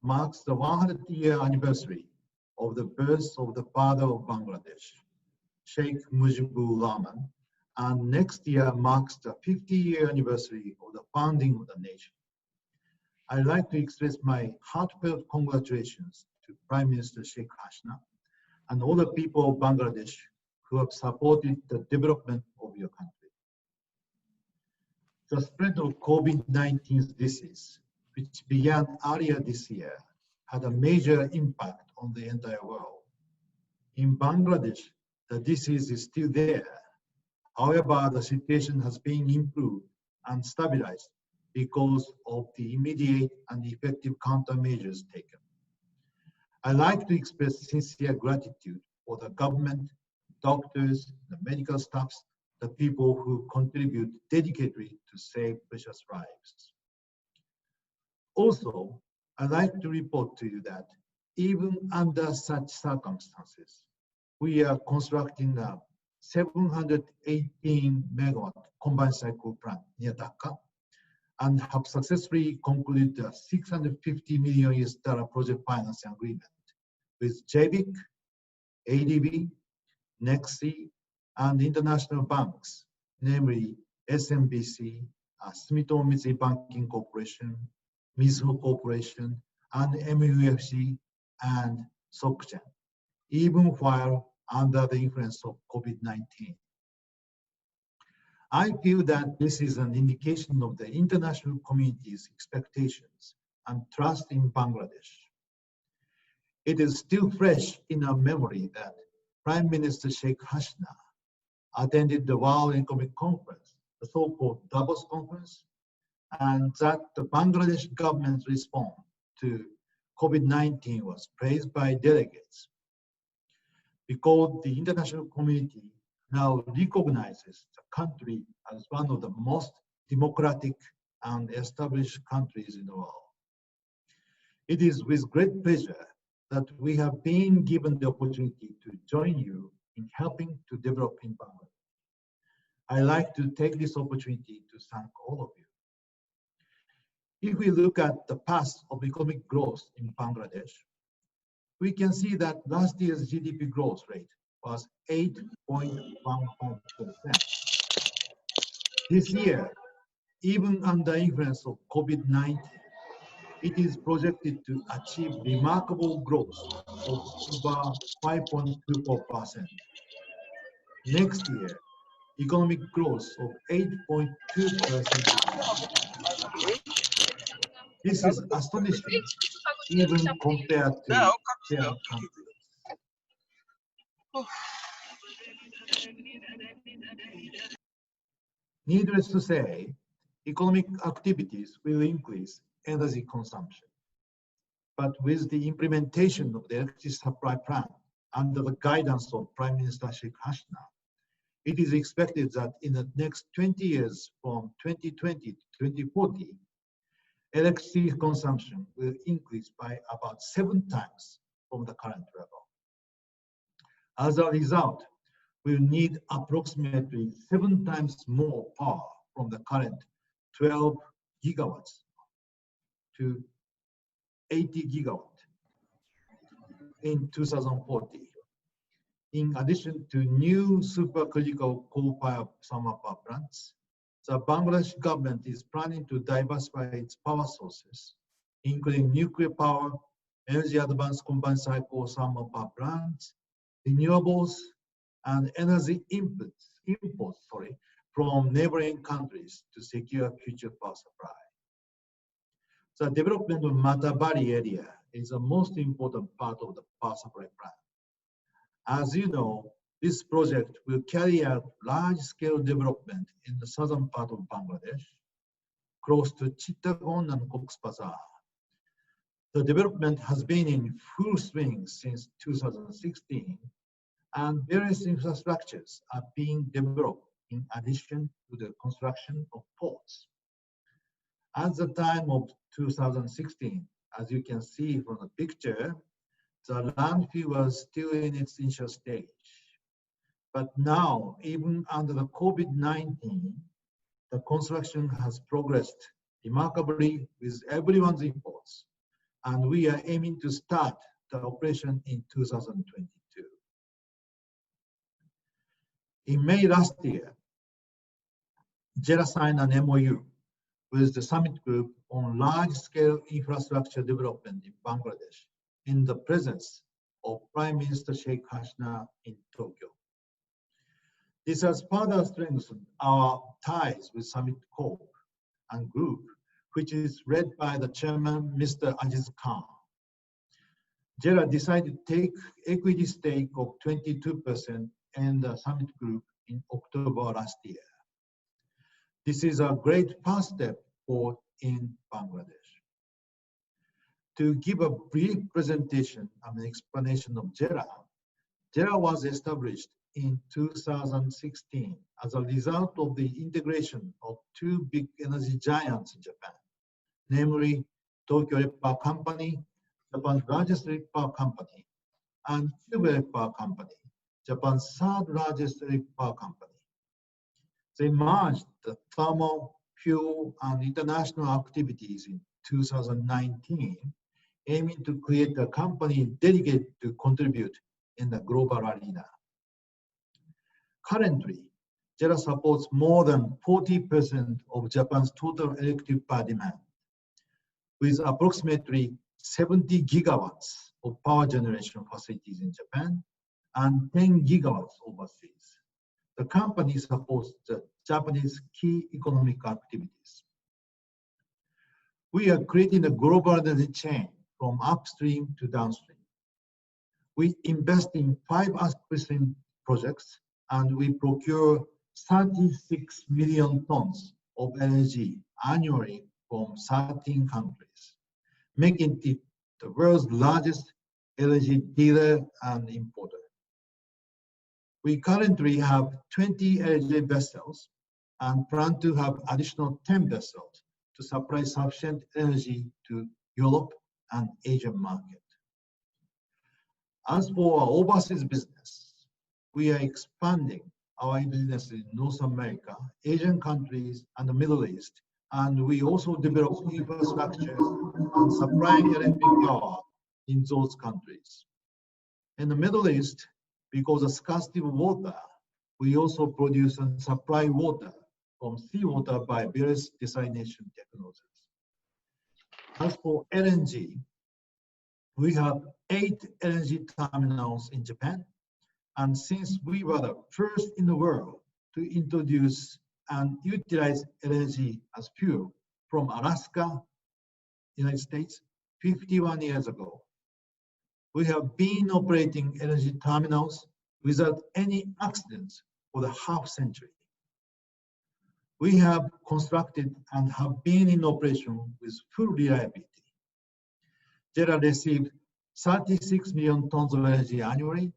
marks the 100-year anniversary of the birth of the father of Bangladesh, Sheikh Mujibur Rahman, and next year marks the 50-year anniversary of the founding of the nation. I'd like to express my heartfelt congratulations to Prime Minister Sheikh Hasina and all the people of Bangladesh who have supported the development of your country. The spread of COVID-19 disease, which began earlier this year, had a major impact on the entire world. In Bangladesh, the disease is still there. However, the situation has been improved and stabilized because of the immediate and effective countermeasures taken. I'd like to express sincere gratitude for the government, doctors, the medical staffs, the people who contribute dedicatedly to save precious lives. Also, I'd like to report to you that even under such circumstances, we are constructing a 718 megawatt combined cycle plant near Dhaka and have successfully concluded a $650 million project financing agreement with JBIC, ADB, NEXI, and international banks, namely SMBC, Sumitomo Mitsui Banking Corporation, Mizuho Corporation, and MUFG and SocGen, even while under the influence of COVID-19. I feel that this is an indication of the international community's expectations and trust in Bangladesh. It is still fresh in our memory that Prime Minister Sheikh Hasina attended the World Economic Conference, the so-called Davos Conference, and that the Bangladesh government's response to COVID-19 was praised by delegates, because the international community now recognizes the country as one of the most democratic and established countries in the world. It is with great pleasure that we have been given the opportunity to join you in helping to develop in Bangladesh. I'd like to take this opportunity to thank all of you. If we look at the path of economic growth in Bangladesh, we can see that last year's GDP growth rate was 8.15%. This year, even under influence of COVID-19, it is projected to achieve remarkable growth of over 5.24%. Next year, economic growth of 8.2%. This is astonishing, even compared to their countries. Needless to say, economic activities will increase energy consumption. But with the implementation of the electricity supply plan under the guidance of Prime Minister Sheikh Hasina, it is expected that in the next 20 years, from 2020 to 2040, electricity consumption will increase by about 7 times from the current level. As a result, we'll need approximately 7 times more power from the current 12 gigawatts to 80 gigawatt in 2040. In addition to new supercritical coal-fired thermal power plants, the Bangladesh government is planning to diversify its power sources, including nuclear power, energy advanced combined cycle thermal power plants, renewables, and energy imports from neighboring countries to secure future power supply. The development of Matabari area is the most important part of the power supply plan. As you know, this project will carry out large-scale development in the southern part of Bangladesh, close to Chittagong and Cox's Bazar. The development has been in full swing since 2016, and various infrastructures are being developed in addition to the construction of ports. At the time of 2016, as you can see from the picture, the landfill was still in its initial stage. But now, even under the COVID-19, the construction has progressed remarkably with everyone's efforts, and we are aiming to start the operation in 2022. In May last year, JERA signed an MOU with the Summit Group on large-scale infrastructure development in Bangladesh in the presence of Prime Minister Sheikh Hasina in Tokyo. This has further strengthened our ties with Summit Corp and Group, which is led by the chairman, Mr. Aziz Khan. JERA decided to take equity stake of 22% in the Summit Group in October last year. This is a great first step forward in Bangladesh. To give a brief presentation and explanation of JERA, JERA was established in 2016 as a result of the integration of two big energy giants in Japan, namely Tokyo Electric Power Company, Japan's largest electric power company, and Chubu Electric Power Company, Japan's third largest electric power company. They merged the thermal, fuel, and international activities in 2019, aiming to create a company dedicated to contribute in the global arena. Currently, JERA supports more than 40% of Japan's total electric power demand, with approximately 70 gigawatts of power generation facilities in Japan and 10 gigawatts overseas. The company supports the Japanese key economic activities. We are creating a global energy chain from upstream to downstream. We invest in 5 upstream projects and we procure 36 million tons of energy annually from 13 countries, making it the world's largest energy dealer and importer. We currently have 20 LNG vessels and plan to have additional 10 vessels to supply sufficient energy to Europe and Asian market. As for our overseas business, we are expanding our business in North America, Asian countries, and the Middle East, and we also develop infrastructure and supplying electric power in those countries. In the Middle East, because of scarcity of water, we also produce and supply water from seawater by various desalination technologies. As for LNG, we have 8 LNG terminals in Japan, and since we were the first in the world to introduce and utilize LNG as fuel from Alaska, United States, 51 years ago, we have been operating LNG terminals without any accidents for the half century. We have constructed and have been in operation with full reliability. JERA received 36 million tons of energy annually.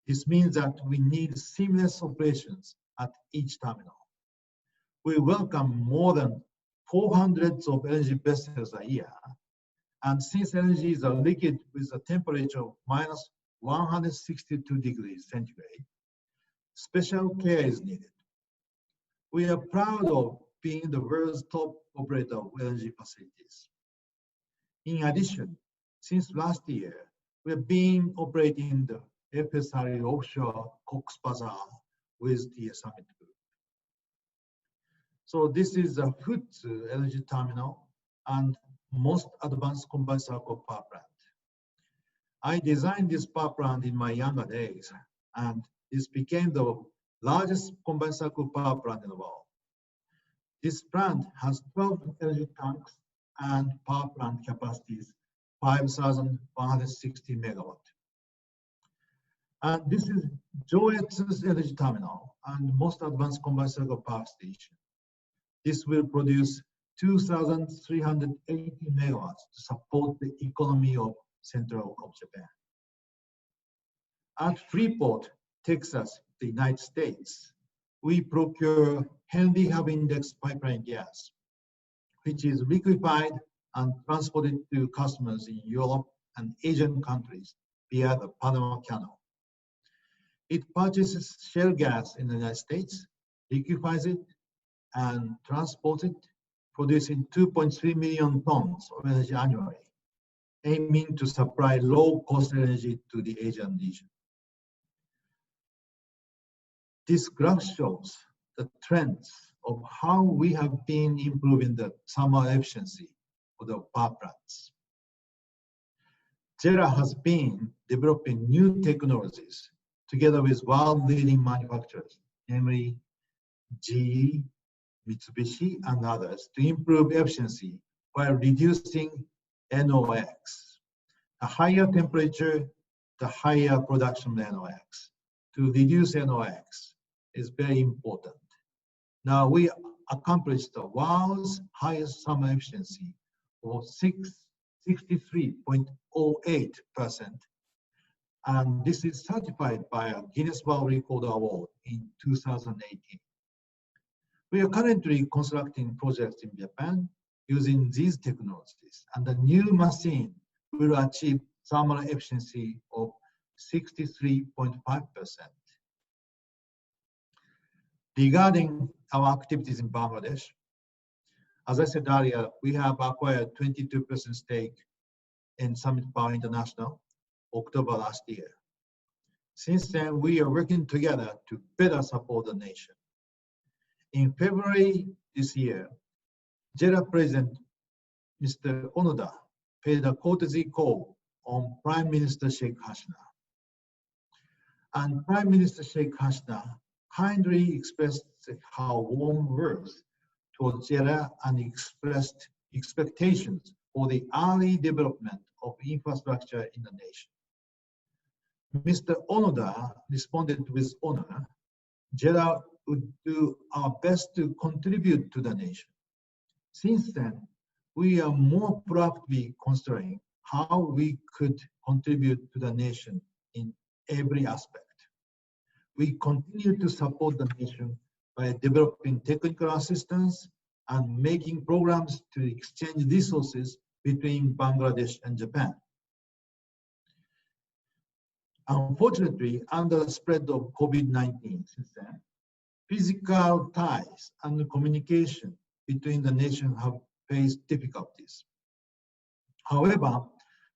This means that we need seamless operations at each terminal. We welcome more than 400 of energy vessels a year. And since energy is a liquid with a temperature of minus 162 degrees centigrade, special care is needed. We are proud of being the world's top operator of energy facilities. In addition, since last year, we have been operating the FSRU offshore Cox's Bazar with the Summit Group. So this is a Futsu energy terminal and most advanced combined cycle power plant. I designed this power plant in my younger days, and this became the largest combined cycle power plant in the world. This plant has 12 energy tanks and power plant capacities 5,160 megawatt. And this is Joetsu's energy terminal and most advanced combined cycle power station. This will produce 2,380 megawatts to support the economy of Central of Japan. At Freeport, Texas, the United States, we procure Henry Hub Index pipeline gas, which is liquefied and transported to customers in Europe and Asian countries via the Panama Canal. It purchases shale gas in the United States, liquefies it, and transports it, producing 2.3 million tons of energy annually. aiming to supply low-cost energy to the Asian region. This graph shows the trends of how we have been improving the thermal efficiency of the power plants. JERA has been developing new technologies together with world-leading manufacturers, namely GE, Mitsubishi, and others, to improve efficiency while reducing NOx. The higher temperature, the higher production NOx. To reduce NOx is very important. Now we accomplished the world's highest thermal efficiency of 63.08%, and this is certified by a Guinness World Record Award in 2018. We are currently constructing projects in Japan using these technologies, and the new machine will achieve thermal efficiency of 63.5%. Regarding our activities in Bangladesh, as I said earlier, we have acquired 22% stake in Summit Power International, October last year. Since then, we are working together to better support the nation. In February this year, JERA President Mr. Onoda paid a courtesy call on Prime Minister Sheikh Hasina. And Prime Minister Sheikh Hasina kindly expressed her warm words towards JERA and expressed expectations for the early development of infrastructure in the nation. Mr. Onoda responded with honor. JERA would do our best to contribute to the nation. Since then, we are more proactively considering how we could contribute to the nation in every aspect. We continue to support the nation by developing technical assistance and making programs to exchange resources between Bangladesh and Japan. Unfortunately, under the spread of COVID-19 since then, physical ties and communication between the nations have faced difficulties. However,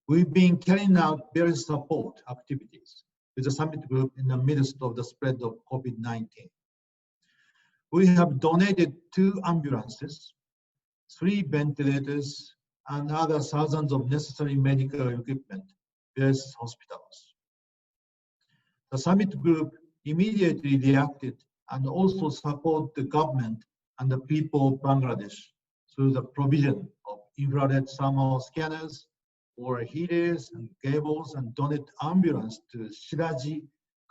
we've been carrying out various support activities with the summit group in the midst of the spread of COVID-19. We have donated 2 ambulances, 3 ventilators, and other thousands of necessary medical equipment to various hospitals. The summit group immediately reacted and also support the government and the people of Bangladesh through the provision of infrared thermal scanners, or heaters and cables, and donate ambulance to Shiraji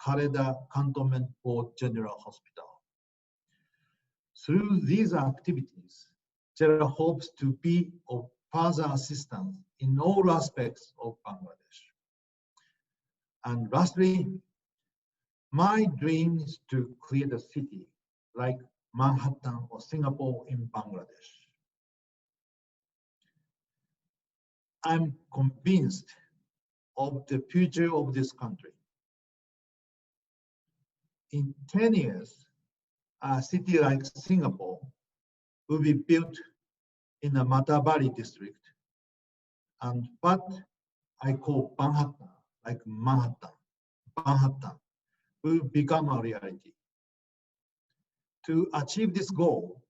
Khareda Cantonment Port General Hospital. Through these activities, JERA hopes to be of further assistance in all aspects of Bangladesh. And lastly, my dream is to create a city like Manhattan or Singapore in Bangladesh. I'm convinced of the future of this country. In 10 years, a city like Singapore will be built in the Matabari district, and what I call Manhattan, like Manhattan, will become a reality. To achieve this goal,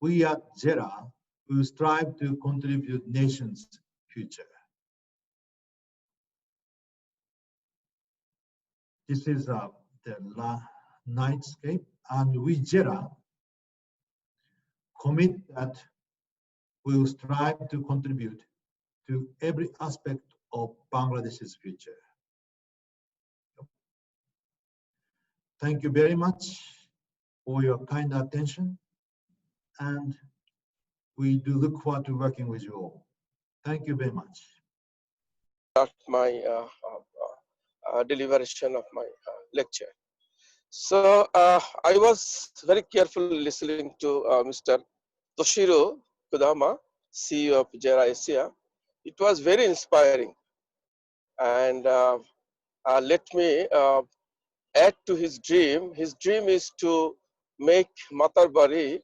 we at JERA will strive to contribute nation's future. This is the nightscape, and we JERA commit that we will strive to contribute to every aspect of Bangladesh's future. Thank you very much for your kind attention, and we do look forward to working with you all. Thank you very much. My deliberation of my lecture. So I was very carefully listening to Mr. Toshiro Kudama, CEO of JERA Asia. It was very inspiring, and let me add to his dream. His dream is to make Matarbari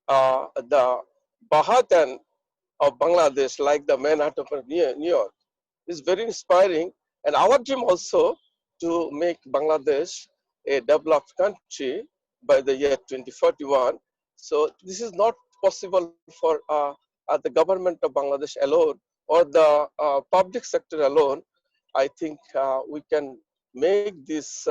the Bahatan of Bangladesh, like the Manhattan of New York. is very inspiring. And our dream also to make Bangladesh a developed country by the year 2041. So this is not possible for the government of Bangladesh alone or the public sector alone. I think we can make this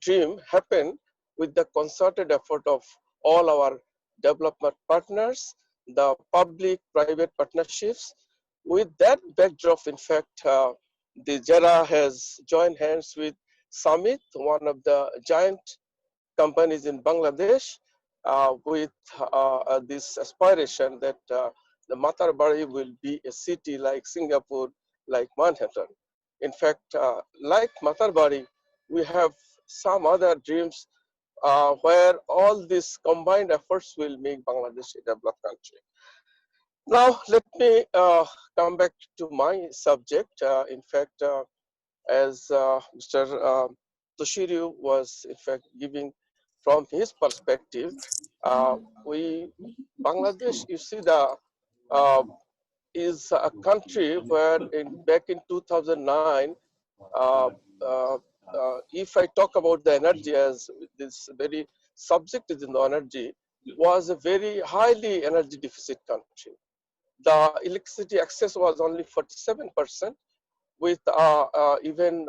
dream happen with the concerted effort of all our development partners, the public-private partnerships. With that backdrop, in fact, the JERA has joined hands with Summit, one of the giant companies in Bangladesh, with this aspiration that the Matarbari will be a city like Singapore, like Manhattan. In fact, like Matarbari, we have some other dreams where all these combined efforts will make Bangladesh a developed country. Now, let me come back to my subject. In fact, as Mr. Toshiro was in fact giving from his perspective, Bangladesh, you see, uh, is a country where back in 2009, uh, uh, if I talk about the energy as this very subject is in the energy, was a very highly energy deficit country. The electricity access was only 47%, with even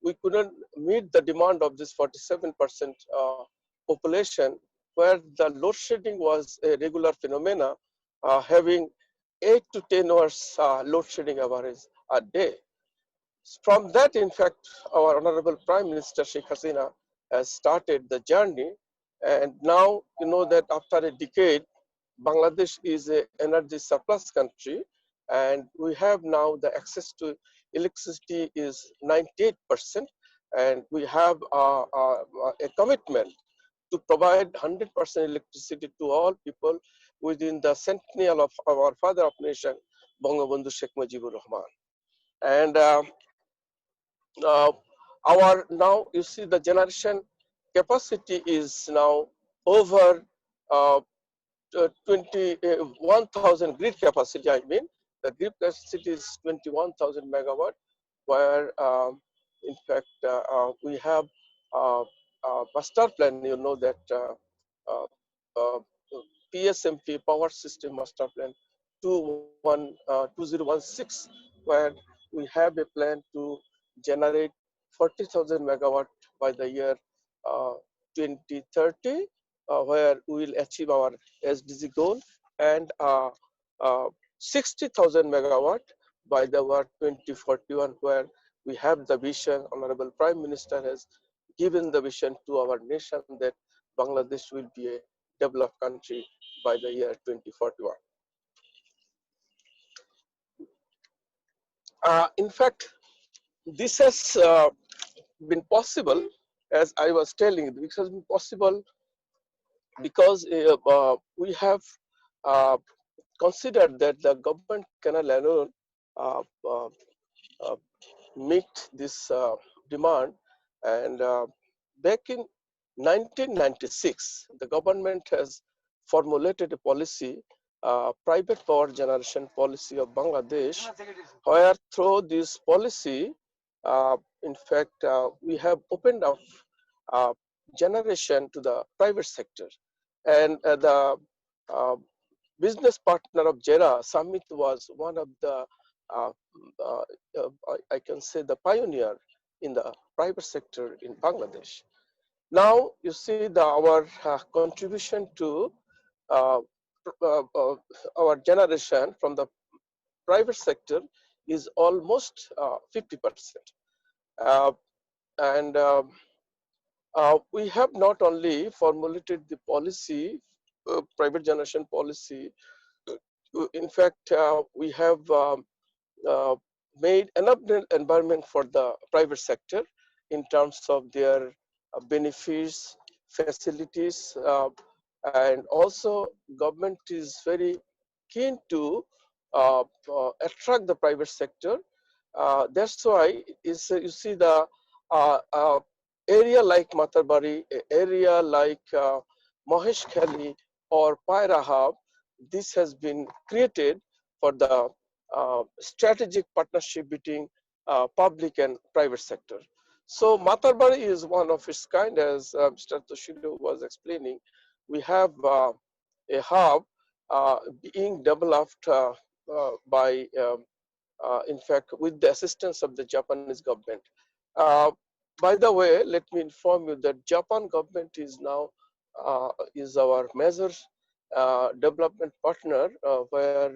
we couldn't meet the demand of this 47% population, where the load shedding was a regular phenomena, having 8 to 10 hours load shedding average a day. From that, in fact, our Honorable Prime Minister Sheikh Hasina has started the journey. And now, you know that after a decade, Bangladesh is an energy surplus country, and we have now the access to electricity is 98%, and we have a commitment to provide 100% electricity to all people within the centennial of our father of nation, Bangabandhu Sheikh Mujibur Rahman. And our now, you see, the generation capacity is now over 21,000 grid capacity. I mean, the grid capacity is 21,000 megawatt, where in fact we have master plan. You know that uh, uh, PSMP, Power System Master Plan 2016, where we have a plan to generate 40,000 megawatt by the year 2030, where we will achieve our SDG goal, and 60,000 megawatt by the year 2041, where we have the vision. Honorable Prime Minister has given the vision to our nation that Bangladesh will be a developed country by the year 2041. In fact, this has been possible, as I was telling you, this has been possible because we have considered that the government cannot alone uh, uh, uh, meet this demand. And back in 1996, the government has formulated a policy, private power generation policy of Bangladesh, where through this policy, in fact, we have opened up uh, generation to the private sector. And the uh, business partner of JERA, Summit, was one of the, uh, uh, I can say, the pioneer in the private sector in Bangladesh. Now, you see our contribution to uh, our generation from the private sector is almost 50%. And we have not only formulated the policy, private generation policy, in fact, we have uh, made enough environment for the private sector in terms of their benefits, facilities, and also government is very keen to attract the private sector. That's why is you see the area like Matarbari, area like Mahesh Khali or Paira Hub, this has been created for the strategic partnership between public and private sector. So Matarbari is one of its kind, as Mr. Toshiro was explaining. We have a hub being developed by, in fact, with the assistance of the Japanese government. By the way, let me inform you that Japan government is now is our major development partner, where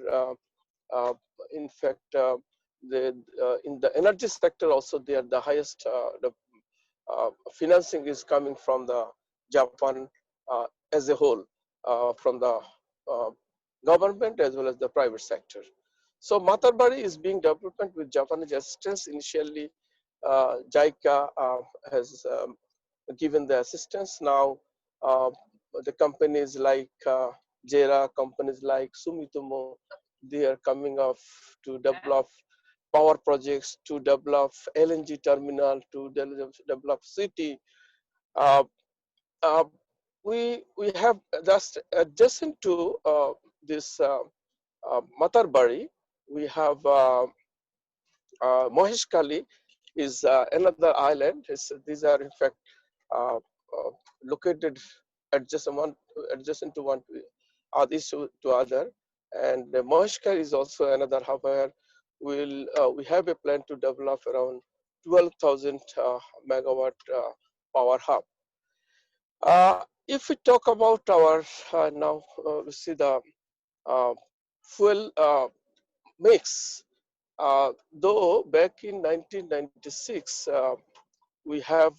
uh, in fact in the energy sector also they are the highest financing is coming from the Japan as a whole, from the uh, government as well as the private sector. So Matarbari is being developed with Japanese assistance. Initially, JICA has given the assistance. Now, the companies like JERA, companies like Sumitomo, they are coming off to develop power projects, to develop LNG terminal, to develop city. Uh, uh, we have just adjacent to this Matarbari, we have Moheshkali is another island. These are in fact located adjacent to one to other, and Moheshkali is also another hub where we have a plan to develop around 12,000 megawatt power hub. If we talk about our now, we see the fuel mix. Though back in 1996, we have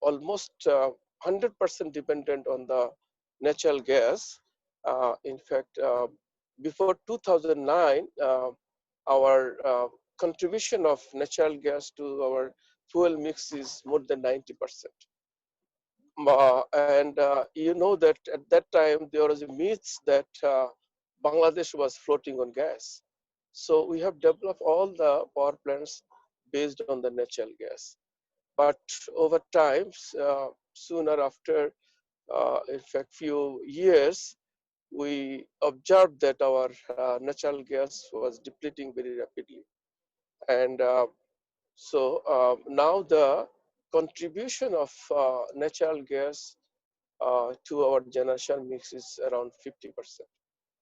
almost 100% dependent on the natural gas. In fact, before 2009, our contribution of natural gas to our fuel mix is more than 90%. And you know that at that time there was a myth that Bangladesh was floating on gas. So we have developed all the power plants based on the natural gas. But over time, sooner after, in fact, few years, we observed that our natural gas was depleting very rapidly. And now the contribution of natural gas to our generation mix is around 50%.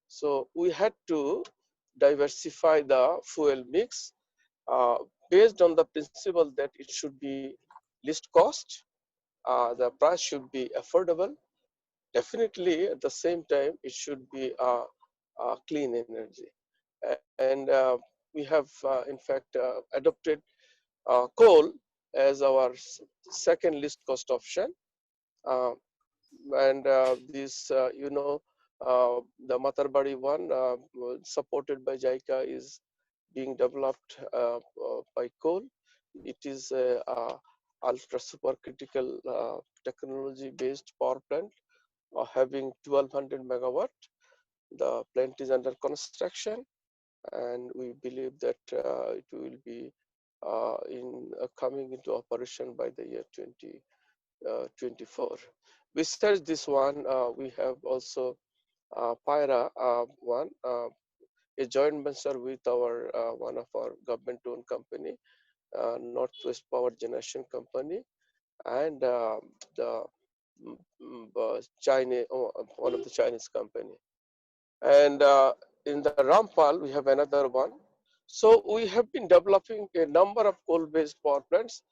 So we had to diversify the fuel mix uh, based on the principle that it should be least cost, the price should be affordable. Definitely, at the same time, it should be clean energy. And we have, in fact, adopted coal as our second least cost option. Uh, and this, the Matarbari one, supported by JICA, is being developed by coal. It is a ultra supercritical technology based power plant having 1200 megawatt. The plant is under construction, and we believe that it will be coming into operation by the year 2024. Besides this one, we have also PYRA one, a joint venture with our one of our government-owned company, Northwest Power Generation Company, and the China, one of the Chinese company. And in the Rampal, we have another one. So we have been developing a number of coal-based power plants,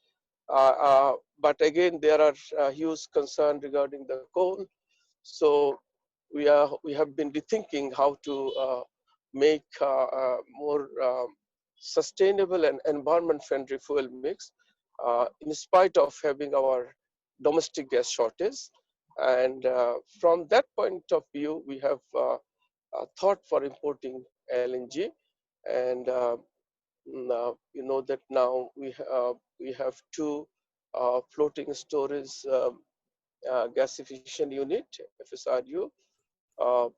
but again, there are huge concerns regarding the coal. So we have been rethinking how to make more sustainable and environment-friendly fuel mix, in spite of having our domestic gas shortage. And from that point of view, we have thought for importing LNG, and you know that now we have two floating storage gasification unit, FSRU, uh,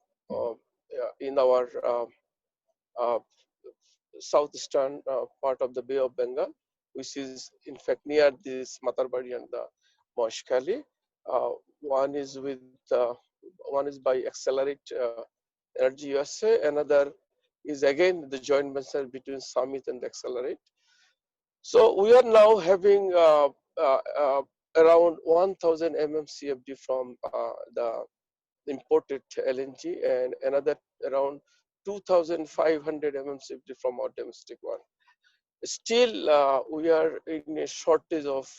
in our uh, southeastern part of the Bay of Bengal, which is in fact near this Matarbari and the Moshkali. One is with one is by Accelerate Energy USA, another is again the joint venture between Summit and Accelerate. So we are now having around 1,000 mmCFD from the imported LNG and another around 2,500 mmCFD from our domestic one. Still, we are in a shortage of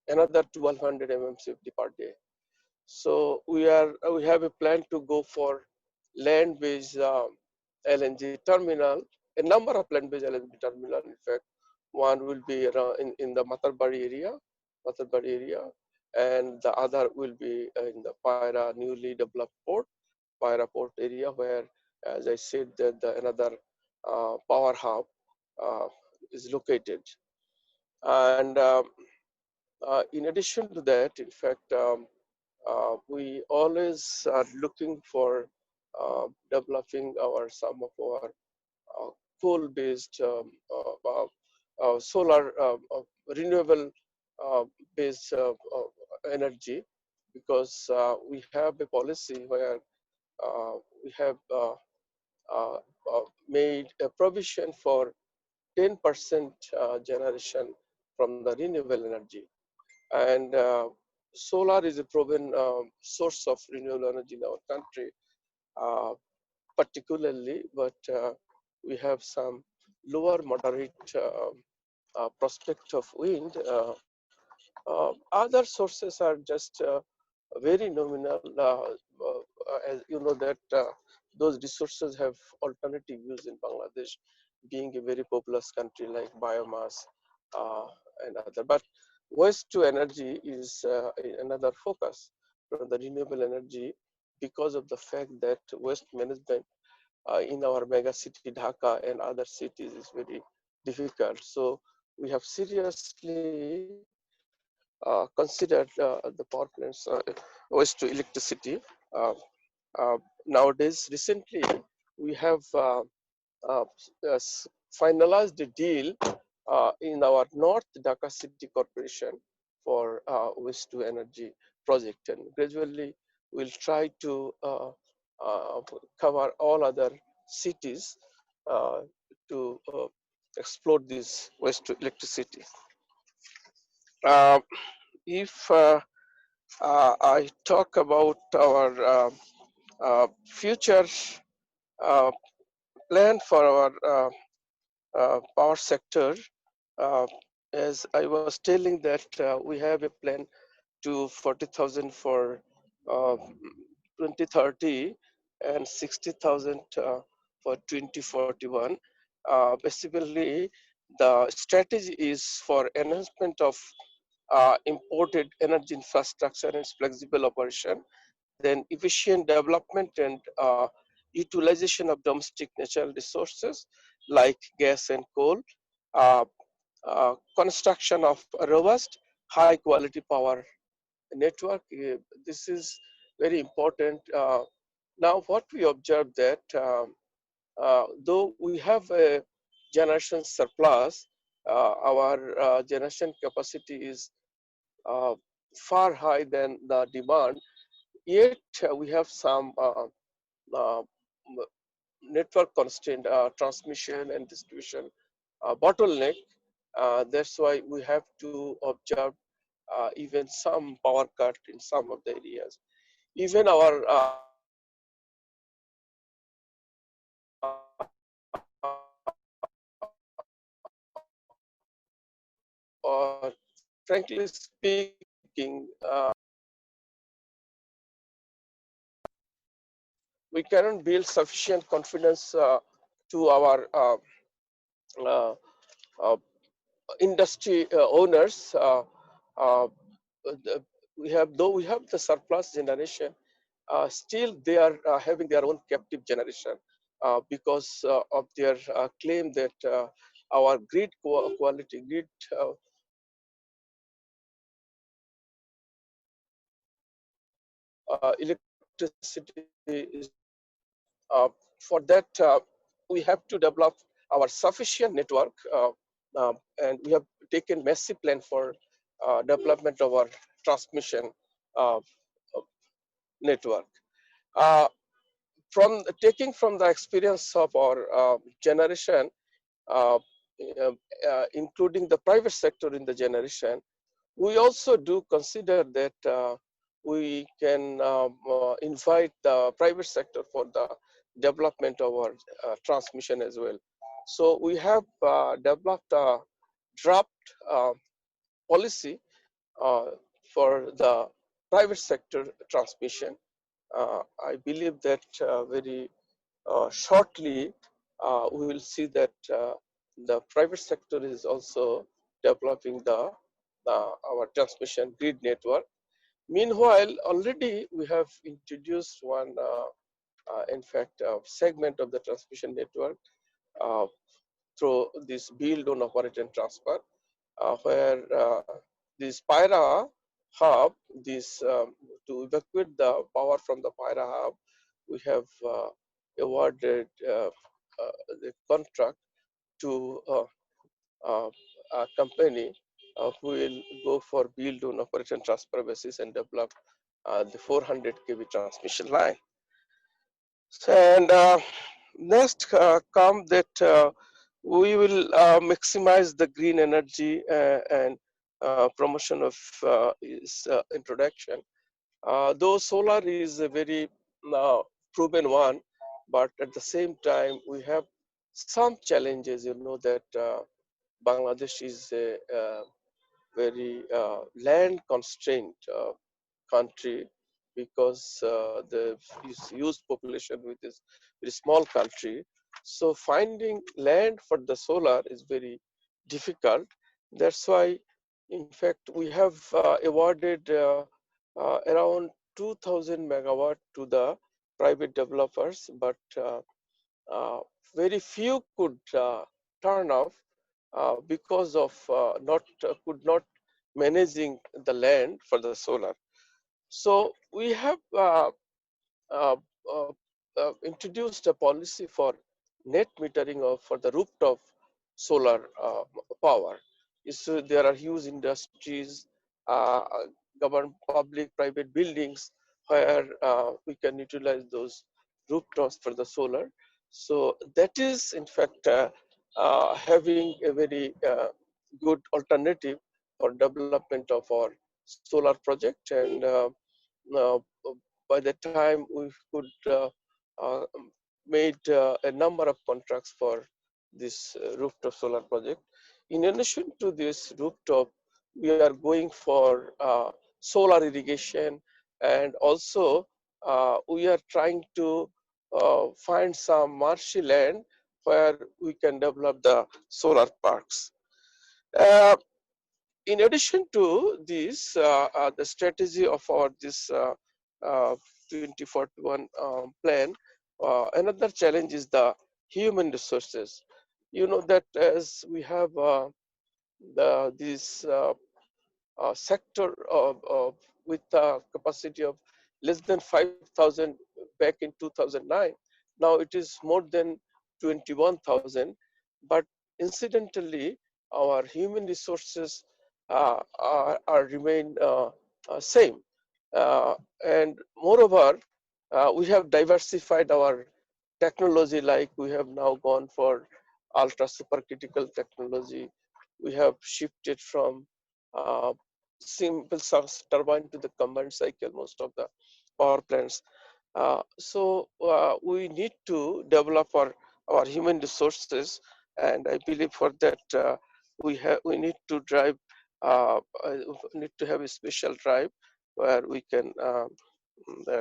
another 1,200 mmCFD per day. So we have a plan to go for land-based LNG terminal, a number of land-based LNG terminal. In fact, one will be in the Matarbari area, and the other will be in the Paira newly developed port, Paira port area, where, as I said, that another power hub is located. And in addition to that, in fact, we always are looking for developing some of our coal-based solar renewable based energy, because we have a policy where we have made a provision for 10% generation from the renewable energy. And solar is a proven source of renewable energy in our country, particularly, but we have some lower moderate prospect of wind. Other sources are just very nominal, as you know that those resources have alternative use in Bangladesh, being a very populous country like biomass and other. But waste to energy is another focus from the renewable energy, because of the fact that waste management in our mega city Dhaka and other cities is very difficult. So we have seriously considered the power plants waste to electricity. Nowadays, recently, we have finalized a deal in our North Dhaka City Corporation for waste to energy project, and gradually we'll try to cover all other cities to explore this waste to electricity. If I talk about our future plan for our power sector, as I was telling that we have a plan to 40,000 for 2030 and 60,000 for 2041. Basically, the strategy is for enhancement of imported energy infrastructure and its flexible operation, then efficient development and utilization of domestic natural resources like gas and coal, uh, construction of a robust high quality power network. This is very important. Now what we observe that though we have a generation surplus, our generation capacity is far high than the demand, yet we have some uh, network constraint, transmission and distribution bottleneck. That's why we have to observe even some power cut in some of the areas. Even our frankly speaking, we cannot build sufficient confidence to our uh, uh, industry owners. We have, though we have the surplus generation, still they are having their own captive generation because of their claim that our grid quality, grid electricity is for that we have to develop our sufficient network, and we have taken massive plan for development of our transmission uh, network. Uh, from taking from the experience of our generation, uh, including the private sector in the generation, we also do consider that we can invite the private sector for the development of our transmission as well. So we have developed a draft policy uh, for the private sector transmission. I believe that very shortly we will see that the private sector is also developing our transmission grid network. Meanwhile, already we have introduced one, in fact, segment of the transmission network uh, through this build, own, operate, and transfer, where this PIRA hub, this to evacuate the power from the PIRA hub, we have awarded the contract to a company who will go for build, own, operate, and transfer basis and develop the 400 kV transmission line. And next come that we will maximize the green energy and promotion of its introduction. Though solar is a very proven one, but at the same time we have some challenges. You know that Bangladesh is a very land constrained country, because the youth population with this very small country. So finding land for the solar is very difficult. That's why, in fact, we have awarded around 2,000 megawatt to the private developers, but very few could turn off because of could not managing the land for the solar. So we have uh, uh, introduced a policy for net metering of for the rooftop solar power. So there are huge industries, government, public, private buildings where we can utilize those rooftops for the solar. So that is in fact having a very good alternative for development of our solar project. And uh, by the time we could uh, made a number of contracts for this rooftop solar project. In addition to this rooftop, we are going for solar irrigation, and also we are trying to find some marshy land where we can develop the solar parks. In addition to this, the strategy of our this 2041 plan, another challenge is the human resources. You know that as we have this sector with a capacity of less than 5,000 back in 2009, now it is more than 21,000. But incidentally, our human resources are remain same. And moreover, we have diversified our technology, like we have now gone for ultra supercritical technology. We have shifted from uh, simple turbine to the combined cycle, most of the power plants. So we need to develop our human resources, and I believe for that we need to drive, need to have a special drive where we can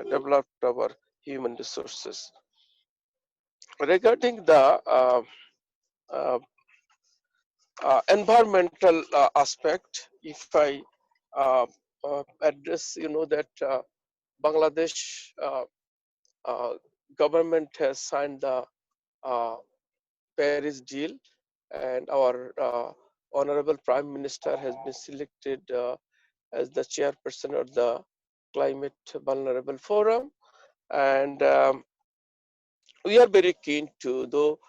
develop our human resources. Regarding the uh, environmental aspect, if I address, you know that Bangladesh uh, government has signed the uh, Paris deal, and our Honorable Prime Minister has been selected as the chairperson of the Climate Vulnerable Forum. And we are very keen to, though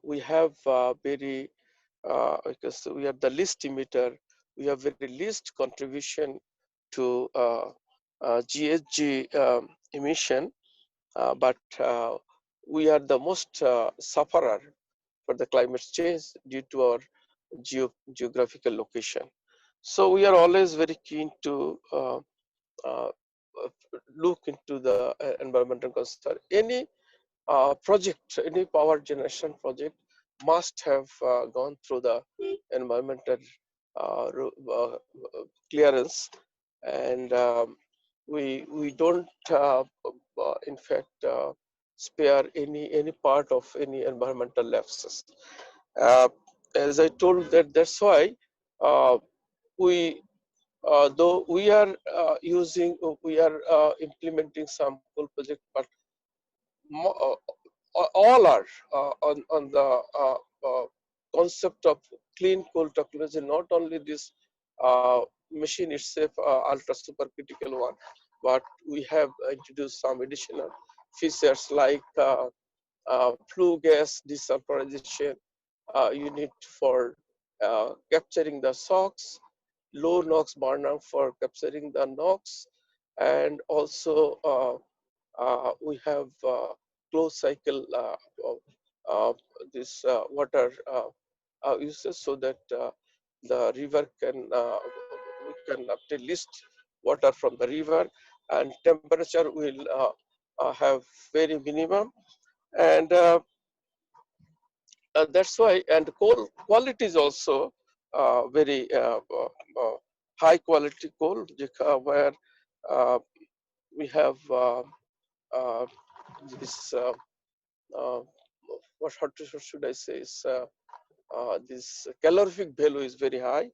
we have very, because we are the least emitter, we have very least contribution to GHG emission. but we are the most sufferer for the climate change due to our geographical location. So we are always very keen to uh, look into the environmental concern. Any project, any power generation project must have gone through the environmental clearance, and we don't in fact spare any part of any environmental lapses. Uh, as I told that's why we though we are implementing some coal project, but all are on the concept of clean coal technology. Not only this machine itself, ultra supercritical one, but we have introduced some additional features like flue gas desulfurization unit for capturing the SOx, low NOx burner for capturing the NOx, and also we have closed cycle this water uses, so that the river can we can obtain least water from the river, and temperature will have very minimum, and that's why. And coal quality is also very high quality coal, where we have this what should I say is this calorific value is very high,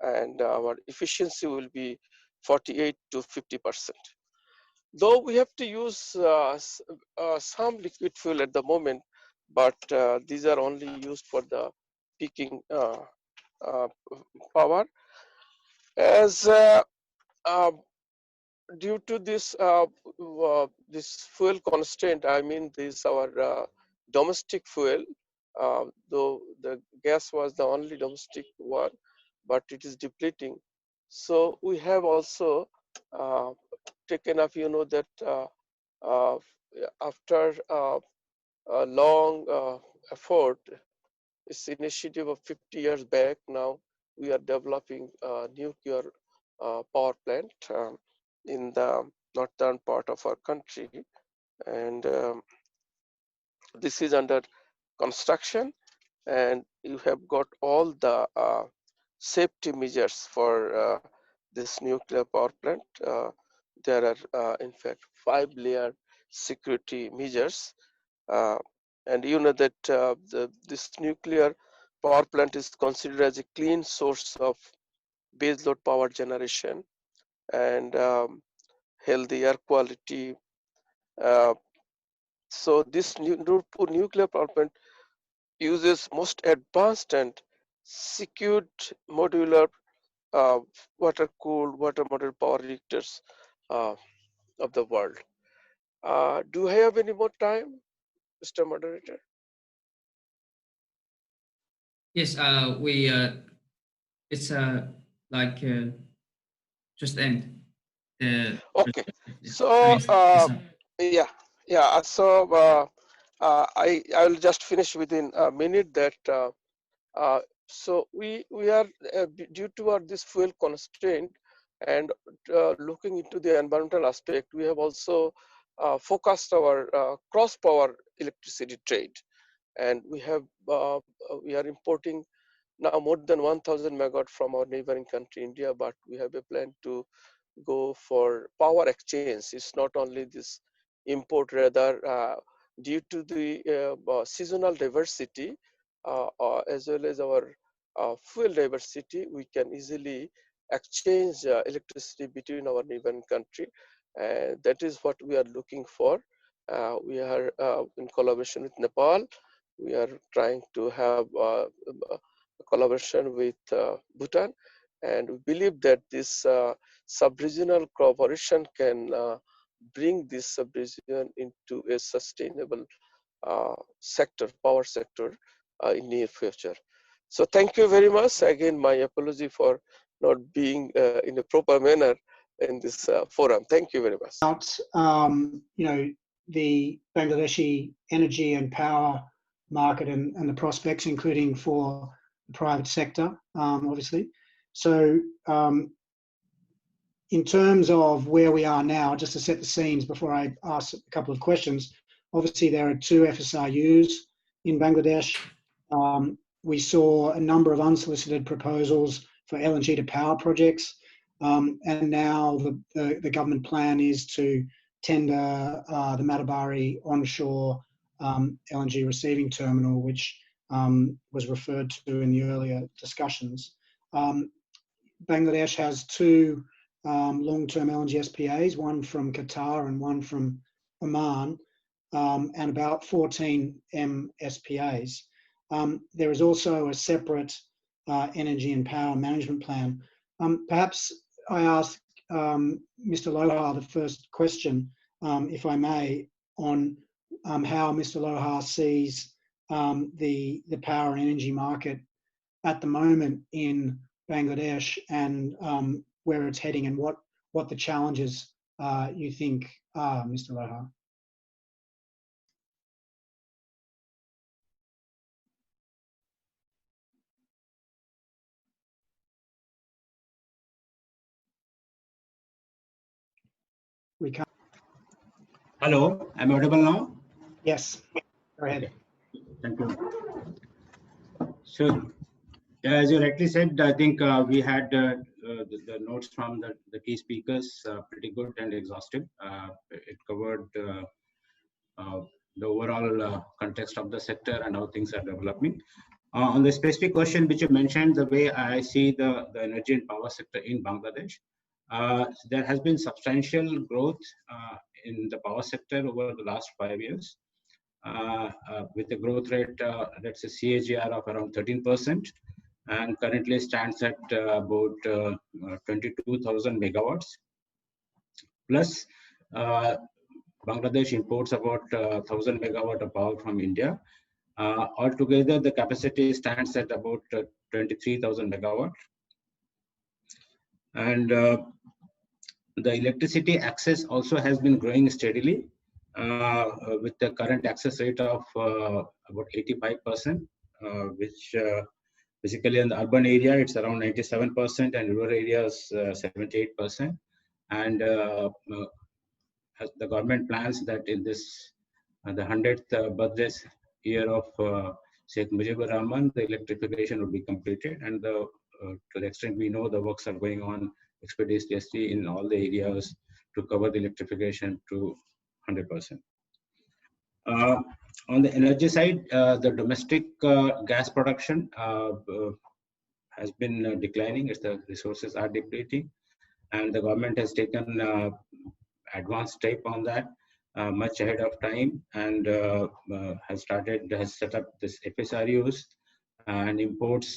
and our efficiency will be 48 to 50%. Though we have to use some liquid fuel at the moment, but these are only used for the peaking power. As due to this this fuel constraint, I mean this our domestic fuel, though the gas was the only domestic one, but it is depleting. So we have also taken up, you know, that after a long effort, this initiative of 50 years back, now we are developing a nuclear power plant in the northern part of our country, and this is under construction, and you have got all the safety measures for this nuclear power plant. There are in fact 5-layer security measures, and you know that this nuclear power plant is considered as a clean source of baseload power generation, and healthy air quality. So this nuclear power plant uses most advanced and secured modular water-cooled, water-model power reactors of the world. Do I have any more time, Mr. Moderator? Yes, it's like just end. Okay, Yeah. so yeah. So I will just finish within a minute that. So we are due to our this fuel constraint and looking into the environmental aspect, we have also focused our cross power electricity trade, and we are importing now more than 1,000 megawatt from our neighboring country India, but we have a plan to go for power exchange. It's not only this import, rather due to the seasonal diversity as well as our fuel diversity, we can easily exchange electricity between our neighboring country. That is what we are looking for. We are in collaboration with Nepal. We are trying to have a collaboration with Bhutan, and we believe that this sub-regional cooperation can bring this sub-region into a sustainable sector, power sector in near future. So thank you very much. Again, my apology for not being in a proper manner in this forum. Thank you very much. You know, the Bangladeshi energy and power market and the prospects, including for the private sector, obviously. So in terms of where we are now, just to set the scenes before I ask a couple of questions, obviously there are 2 FSRUs in Bangladesh. We saw a number of unsolicited proposals for LNG to power projects. And now the government plan is to tender the Moderator onshore LNG receiving terminal, which was referred to in the earlier discussions. Bangladesh has 2 long-term LNG SPAs, one from Qatar and one from Oman, and about 14 MSPAs. There is also a separate energy and power management plan. Perhaps I ask Mr. Lohar the first question, if I may, on how Mr. Lohar sees the power and energy market at the moment in Bangladesh and where it's heading and what the challenges you think are, Mr. Lohar. We can't. Hello, am I audible now? Yes, go ahead. Thank you. So, as you rightly said, I think we had the notes from the key speakers pretty good and exhaustive. It covered the overall context of the sector and how things are developing. On the specific question which you mentioned, the way I see the energy and power sector in Bangladesh, there has been substantial growth in the power sector over the last 5 years, with a growth rate, let's say CAGR of around 13%, and currently stands at about 22,000 megawatts. Plus, Bangladesh imports about 1,000 megawatt of power from India. Altogether, the capacity stands at about 23,000 megawatt. And the electricity access also has been growing steadily, with the current access rate of about 85%, which basically in the urban area it's around 97%, and rural areas 78%. And the government plans that in this the 100th birthday year of Sheikh Mujibur Rahman, the electrification will be completed, and to the extent we know, the works are going on expeditiously in all the areas to cover the electrification to 100%. On the energy side, the domestic gas production has been declining as the resources are depleting, and the government has taken advanced step on that much ahead of time, and has set up this FSRUs and imports.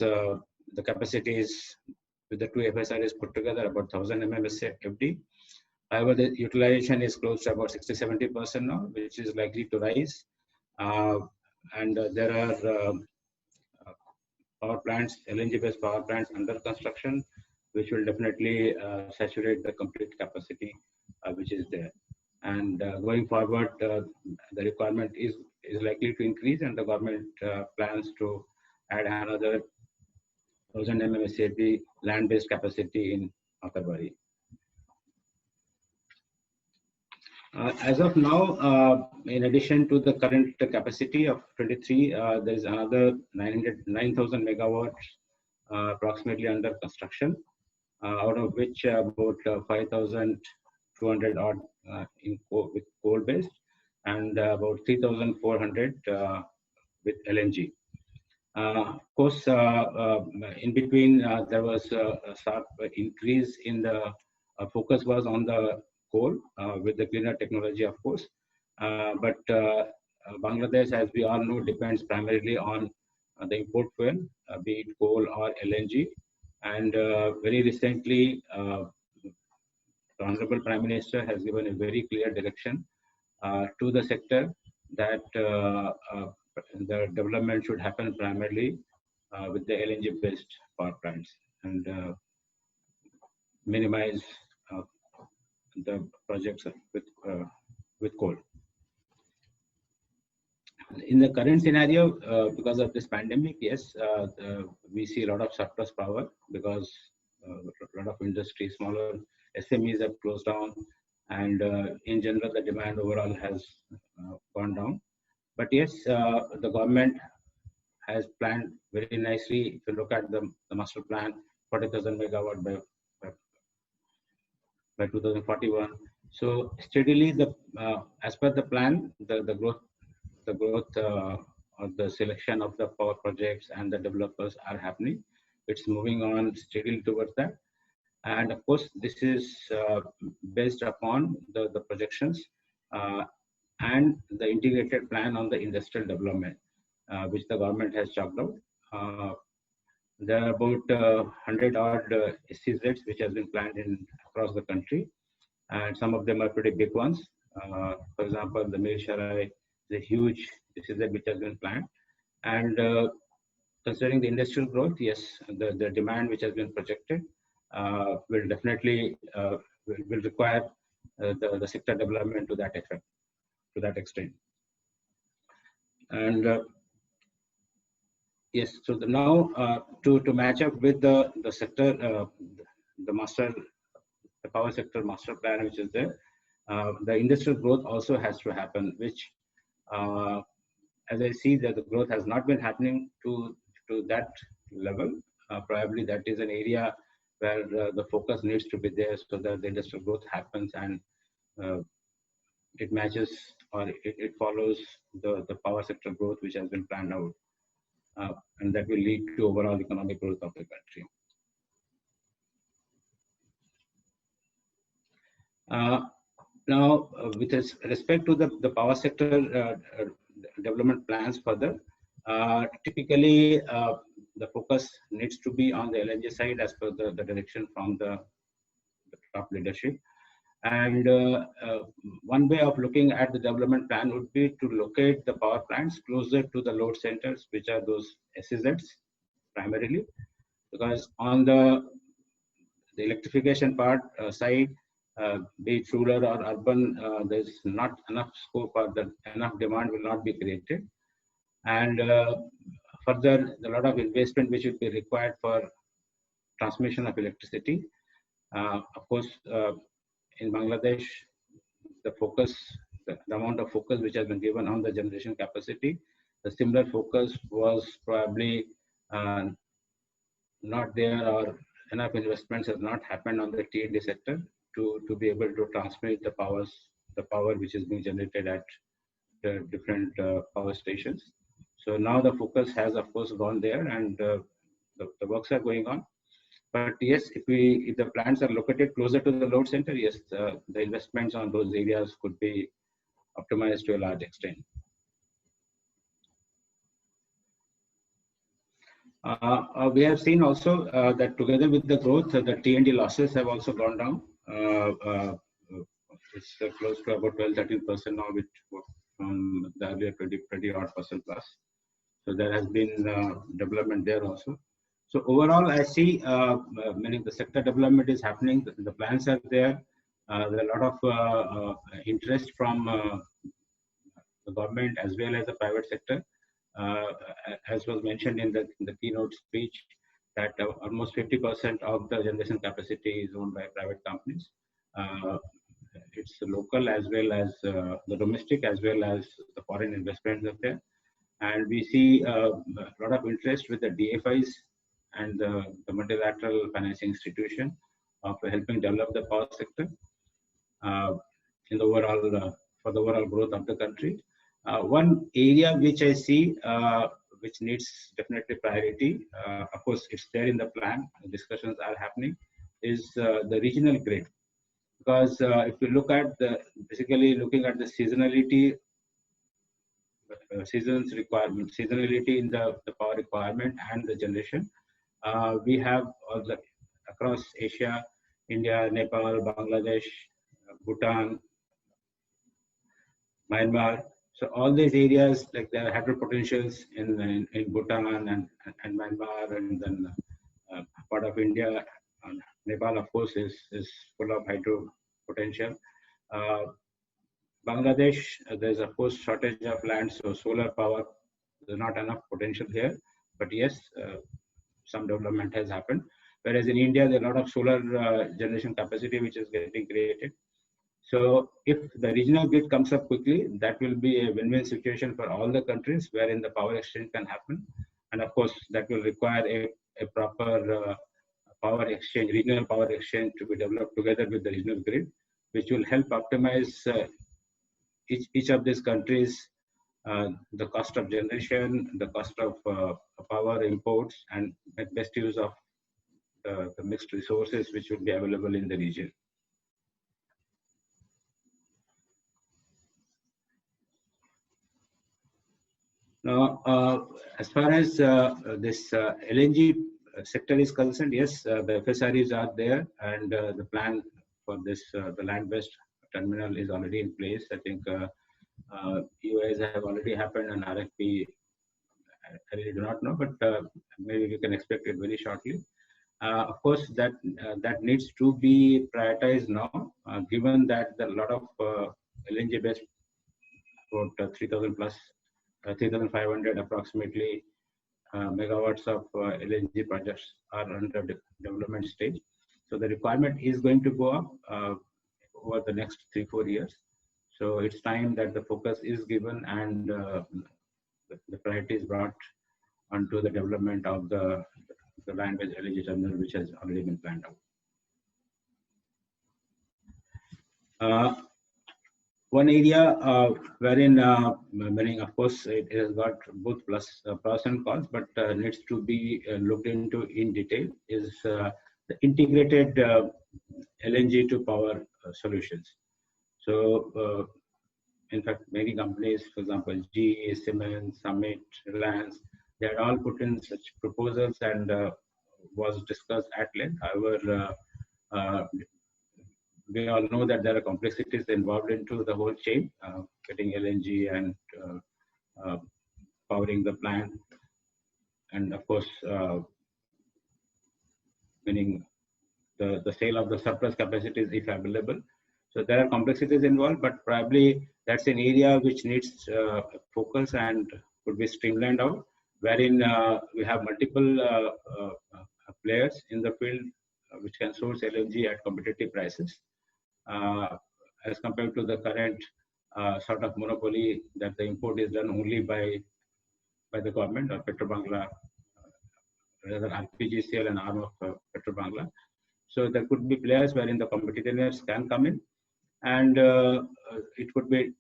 The capacity is, with the 2 FSRUs put together, about 1,000 MMSCFD. However, the utilization is close to about 60-70% now, which is likely to rise. And there are power plants, LNG-based power plants under construction, which will definitely saturate the complete capacity which is there. And going forward, the requirement is likely to increase, and the government plans to add another 1,000 MMSCFD land-based capacity in Overy. As of now, in addition to the current capacity of 23, there is another 9,000 megawatts approximately under construction, out of which about 5,200 odd with coal-based, and about 3,400 with LNG. Of course, in between, there was a sharp increase in the focus was on the coal with the cleaner technology, of course. But Bangladesh, as we all know, depends primarily on the import fuel, be it coal or LNG. And very recently, the Honorable Prime Minister has given a very clear direction to the sector that the development should happen primarily with the LNG-based power plants, and minimize the projects with coal. In the current scenario, because of this pandemic, yes, we see a lot of surplus power because a lot of industry, smaller SMEs have closed down, and in general, the demand overall has gone down. But yes, the government has planned very nicely. If you look at the master plan, 40,000 megawatt by 2041. So steadily, as per the plan, the growth of the selection of the power projects and the developers are happening. It's moving on steadily towards that. And of course, this is based upon the projections and the integrated plan on the industrial development, which the government has chalked out. There are about 100 odd SEZs which has been planned across the country, and some of them are pretty big ones. For example, the Meershara is a huge SEZ which has been planned, and considering the industrial growth, yes, the demand which has been projected will definitely will require the sector development to that effect, to that extent. And yes, so now to match up with the sector, the power sector master plan which is there, the industrial growth also has to happen, which as I see that the growth has not been happening to that level. Probably that is an area where the focus needs to be there so that the industrial growth happens and it matches or it follows the power sector growth which has been planned out. And that will lead to overall economic growth of the country. Now, with respect to the power sector development plans further, typically the focus needs to be on the LNG side as per the direction from the top leadership. And one way of looking at the development plan would be to locate the power plants closer to the load centers, which are those SEZs primarily, because on the electrification part side, be it rural or urban, there's not enough scope or enough demand will not be created. And further, a lot of investment which will be required for transmission of electricity. Of course, in Bangladesh, the amount of focus which has been given on the generation capacity, the similar focus was probably not there, or enough investments has not happened on the T&D sector to be able to transmit the power which is being generated at the different power stations. So now the focus has, of course, gone there, and the works are going on. But yes, if the plants are located closer to the load center, yes, the investments on those areas could be optimized to a large extent. We have seen also that together with the growth, the T&D losses have also gone down. It's close to about 12-13% now, which from the earlier 20 odd percent plus. So there has been development there also. So overall, I see many the sector development is happening. The plans are there. There are a lot of interest from the government as well as the private sector. As was mentioned in the keynote speech, that almost 50% of the generation capacity is owned by private companies. It's the local as well as the domestic as well as the foreign investments are there. And we see a lot of interest with the DFIs and the multilateral financing institution of helping develop the power sector in the overall for the overall growth of the country. One area which I see which needs definitely priority, of course it's there in the plan, discussions are happening, is the regional grid. Because if you look at basically looking at the seasonality, seasonality in the power requirement and the generation, we have across Asia, India, Nepal, Bangladesh, Bhutan, Myanmar. So all these areas, like there are hydro potentials in Bhutan and Myanmar, and then part of India. Nepal, of course, is full of hydro potential. Bangladesh, there's of course shortage of land, so solar power, there's not enough potential here. But yes, some development has happened. Whereas in India, there are a lot of solar generation capacity which is getting created. So if the regional grid comes up quickly, that will be a win-win situation for all the countries wherein the power exchange can happen. And of course, that will require a proper power exchange, regional power exchange to be developed together with the regional grid, which will help optimize each of these countries, the cost of generation, the cost of power imports, and make best use of the mixed resources which will be available in the region. Now, as far as this LNG sector is concerned, yes, the FSRUs are there, and the plan for this, the land-based terminal is already in place. I think UIs have already happened, and RFP, I really do not know, but maybe we can expect it very shortly. Of course, that needs to be prioritized now, given that a lot of LNG-based, about 3,000 plus, 3,500 approximately megawatts of LNG projects are under development stage. So the requirement is going to go up over the next 3-4 years. So it's time that the focus is given and the priority is brought onto the development of the land-based LNG terminal, which has already been planned out. One area wherein, meaning of course, it has got both pros and cons, but needs to be looked into in detail is the integrated LNG to power solutions. So, in fact, many companies, for example, GE, Siemens, Summit, Reliance, they had all put in such proposals and was discussed at length. However, we all know that there are complexities involved into the whole chain, getting LNG and powering the plant, and of course, meaning the sale of the surplus capacities if available. So there are complexities involved, but probably that's an area which needs focus and could be streamlined out, wherein we have multiple players in the field which can source LNG at competitive prices. As compared to the current sort of monopoly that the import is done only by the government or Petrobangla, rather RPGCL and arm of Petrobangla. So there could be players wherein the competitiveness can come in, and it could be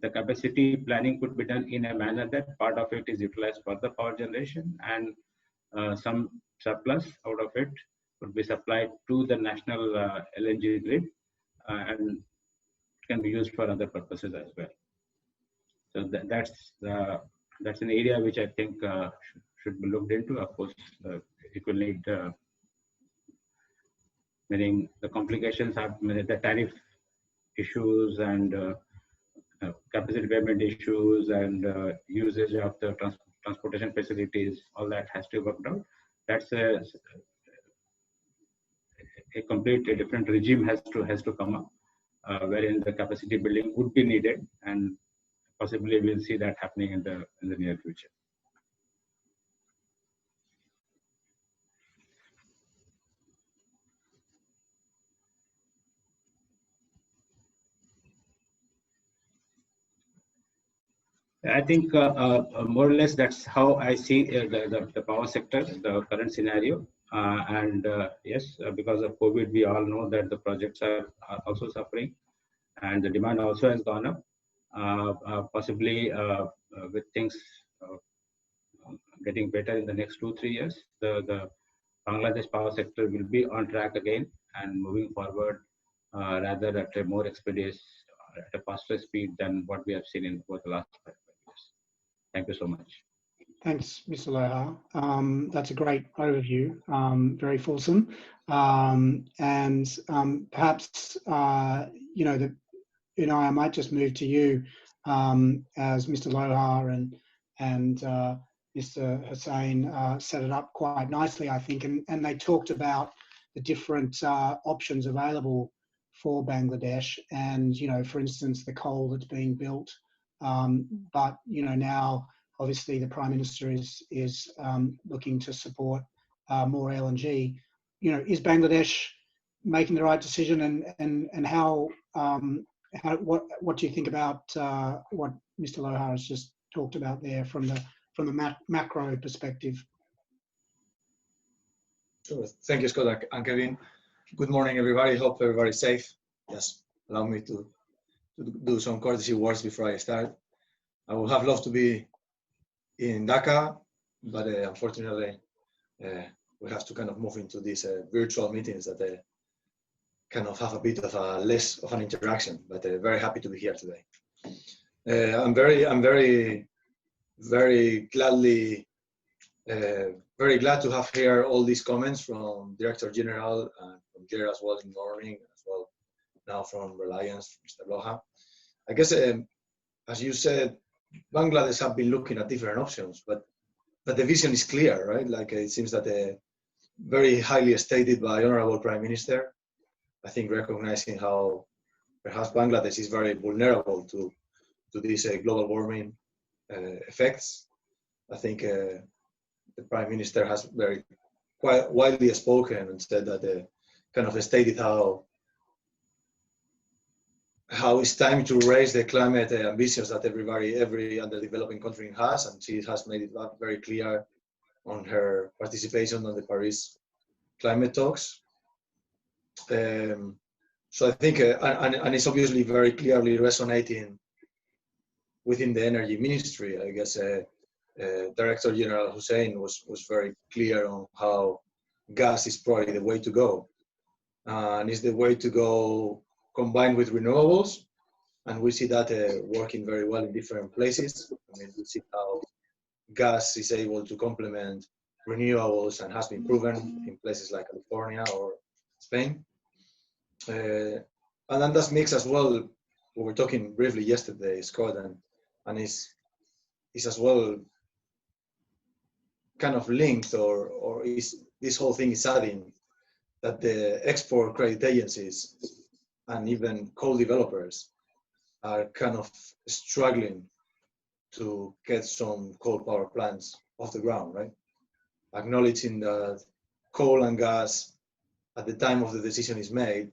the capacity planning could be done in a manner that part of it is utilized for the power generation and some surplus out of it could be supplied to the national LNG grid and can be used for other purposes as well. So that's an area which I think should be looked into. Of course, it will need, meaning the complications are the tariff issues and capacity payment issues and usage of the transportation facilities. All that has to be worked out. That's a complete different regime has to come up, wherein the capacity building would be needed, and possibly we'll see that happening in the near future. I think more or less that's how I see the power sector, the current scenario. And yes, because of COVID, we all know that the projects are also suffering and the demand also has gone up. Possibly with things getting better in the next 2-3 years, the Bangladesh power sector will be on track again and moving forward rather at a more expeditious, at a faster speed than what we have seen in over the last 5 years. Thank you so much. Thanks, Mr. Lohar. That's a great overview, very fulsome. And perhaps, you know, Unai, I might just move to you as Mr. Lohar and Mr. Hossain set it up quite nicely, I think, and they talked about the different options available for Bangladesh, and for instance, the coal that's being built. But now obviously the Prime Minister is looking to support more LNG. Is Bangladesh making the right decision, and how what do you think about what Mr. Lohar has just talked about there from the macro perspective? Sure. Thank you, Scott and Kevin. Good morning, everybody. Hope everybody's safe. Just allow me to do some courtesy words before I start. I would have loved to be in Dhaka, but unfortunately, we have to kind of move into these virtual meetings that kind of have a bit of a less of an interaction. But very happy to be here today. I'm very glad to have heard all these comments from Director General and from JERA as well in the morning, as well now from Reliance, Mr. Lohar. I guess, as you said, Bangladesh have been looking at different options, but the vision is clear, right? Like it seems that very highly stated by Honorable Prime Minister, I think recognizing how perhaps Bangladesh is very vulnerable to these global warming effects. I think the Prime Minister has quite widely spoken and said that kind of stated how it's time to raise the climate ambitions that every underdeveloping country has, and she has made it very clear on her participation on the Paris climate talks. So I think, and it's obviously very clearly resonating within the energy ministry. I guess Director General Hossain was very clear on how gas is probably the way to go, and is the way to go combined with renewables, and we see that working very well in different places. I mean, we see how gas is able to complement renewables and has been proven in places like California or Spain. And then that mix as well, we were talking briefly yesterday, Scott, and is as well kind of linked, or is this whole thing is adding that the export credit agencies and even coal developers are kind of struggling to get some coal power plants off the ground, right? Acknowledging that coal and gas, at the time of the decision is made,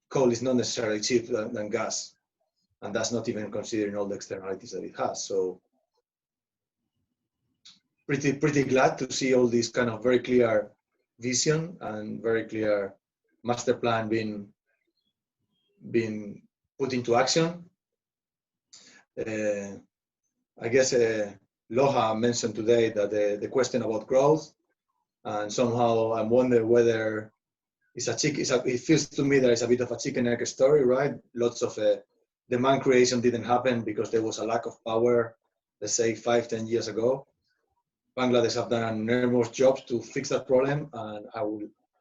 coal is not necessarily cheaper than gas, and that's not even considering all the externalities that it has. So pretty glad to see all this kind of very clear vision and very clear master plan being put into action. I guess Lohar mentioned today that the question about growth, and somehow I wonder whether it feels to me that it's a bit of a chicken egg story, right? Lots of demand creation didn't happen because there was a lack of power, let's say 5-10 years ago. Bangladesh have done an enormous job to fix that problem, and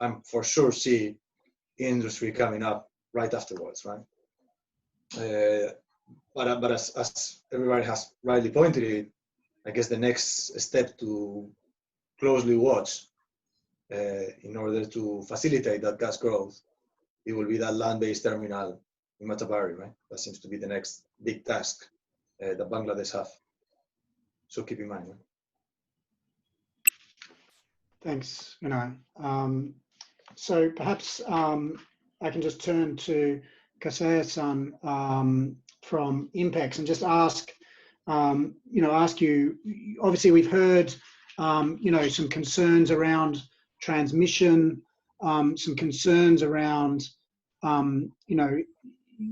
I'm for sure see industry coming up right afterwards, right? But as everybody has rightly pointed it, I guess the next step to closely watch in order to facilitate that gas growth, it will be that land-based terminal in Moderator, right? That seems to be the next big task that Bangladesh have. So keep in mind. Right? Thanks, Unai. So perhaps I can just turn to Kaseya-san from INPEX and just ask you, obviously we've heard, some concerns around transmission, some concerns around,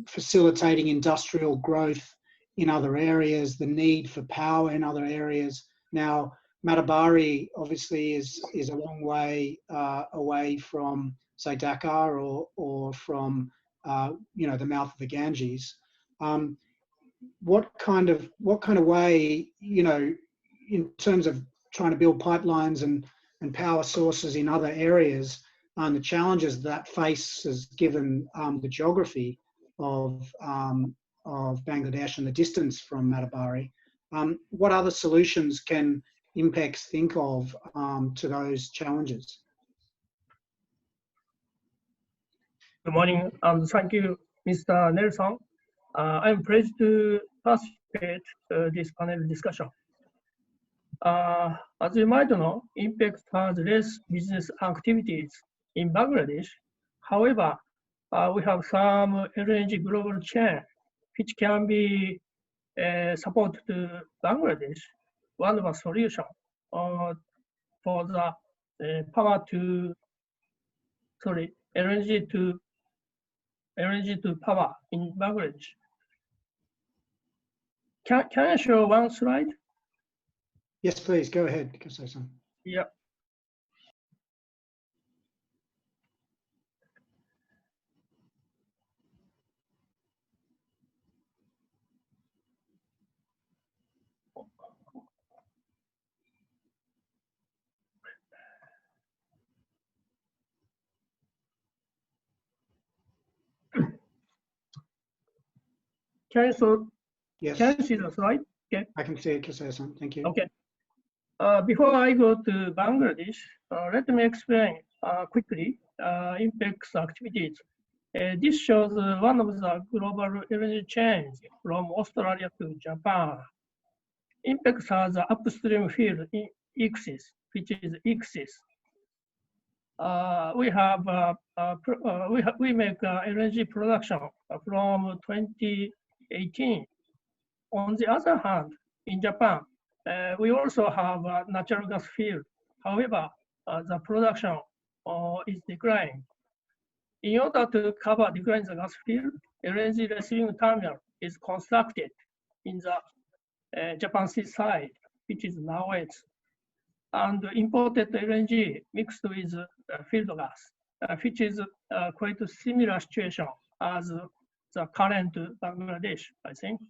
facilitating industrial growth in other areas, the need for power in other areas. Now, Moderator obviously is a long way away from, say, Dakar or from, the mouth of the Ganges. What kind of way, in terms of trying to build pipelines and power sources in other areas, the challenges that faces given the geography of Bangladesh and the distance from Moderator, what other solutions can INPEX think of to those challenges? Good morning, and thank you, Mr. Neilson. I'm pleased to participate this panel discussion. As you might know, INPEX has less business activities in Bangladesh. However, we have some LNG global chain which can be supported to Bangladesh. One of the solutions for the LNG to power in Bangladesh. Can I show one slide? Yes, please, go ahead, Kaseya-san. Yeah. Can Yes, you see the slide? Okay. I can see it, Kaseya-san. Thank you. Okay. Before I go to Bangladesh, let me explain quickly INPEX activities. This shows one of the global LNG chains from Australia to Japan. INPEX has an upstream field in ICSIS, which is ICSIS. We make LNG production from 2018. On the other hand, in Japan, we also have a natural gas field. However, the production is declining. In order to cover declining the gas field, LNG receiving terminal is constructed in the Japan seaside, which is Naoetsu, and imported LNG mixed with field gas, which is quite a similar situation as the current Bangladesh, I think.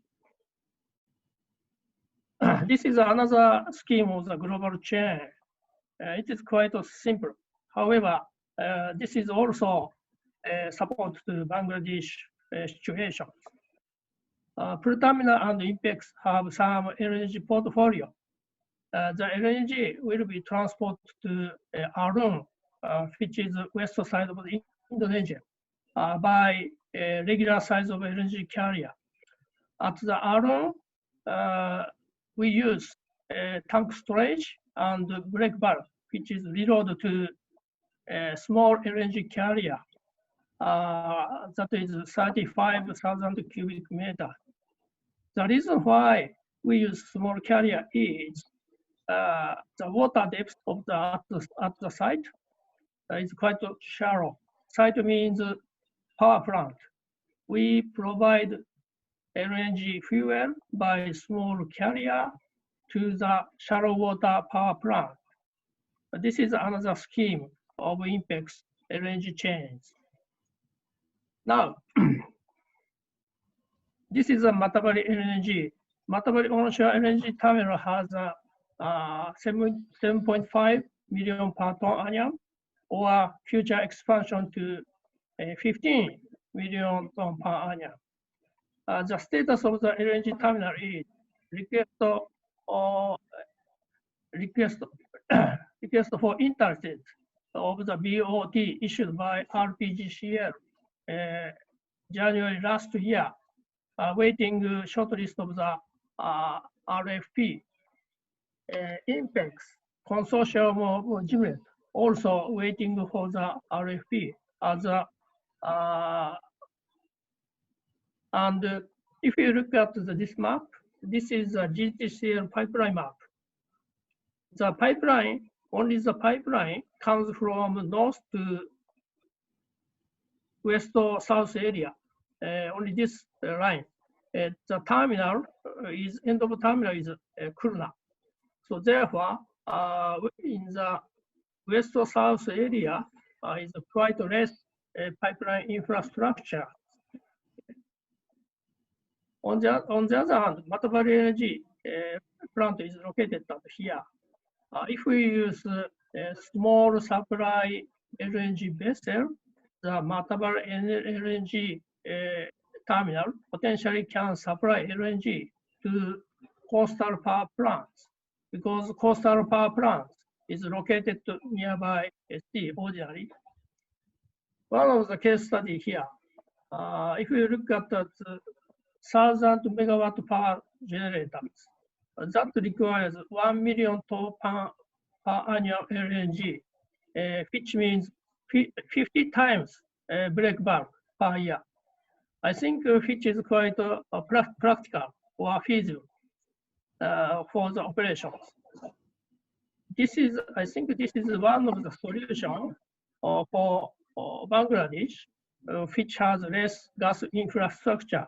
This is another scheme of the global chain. It is quite simple. However, this is also support to Bangladesh situation. Terminal and INPEX have some LNG portfolio. The LNG will be transported to Arun, which is the west side of Indonesia, by a regular size of LNG carrier. At the Arun, we use tank storage and brake valve, which is reloaded to a small LNG carrier that is 35,000 cubic meter. The reason why we use small carrier is the water depth of at the site is quite shallow. Site means power plant. We provide LNG fuel by small carrier to the shallow water power plant. This is another scheme of INPEX LNG chains. Now, this is a Matabari LNG. Matabari onshore LNG terminal has a 7.5 million per ton annum, or future expansion to 15 million ton per annum. The status of the LNG terminal is request for interest of the BOT issued by RPGCL January last year, waiting shortlist of the RFP. INPEX consortium of JERA also waiting for the RFP as a and if you look at this map, this is a GTCL pipeline map. The pipeline, only the pipeline comes from north to west or south area. Only this line. The terminal is end of terminal is Kurna. So therefore, in the west or south area is quite less pipeline infrastructure. On the other hand, Matabari Energy plant is located at here. If we use a small supply LNG vessel, the Matabari LNG terminal potentially can supply LNG to coastal power plants, because coastal power plants is located nearby sea ordinarily. one of the case study here. If you look at the 1,000 megawatt power generators, that requires 1 million ton per annual LNG, which means 50 times break bulk per year. I think which is quite practical or feasible for the operations. This is, I think this is one of the solutions for Bangladesh, which has less gas infrastructure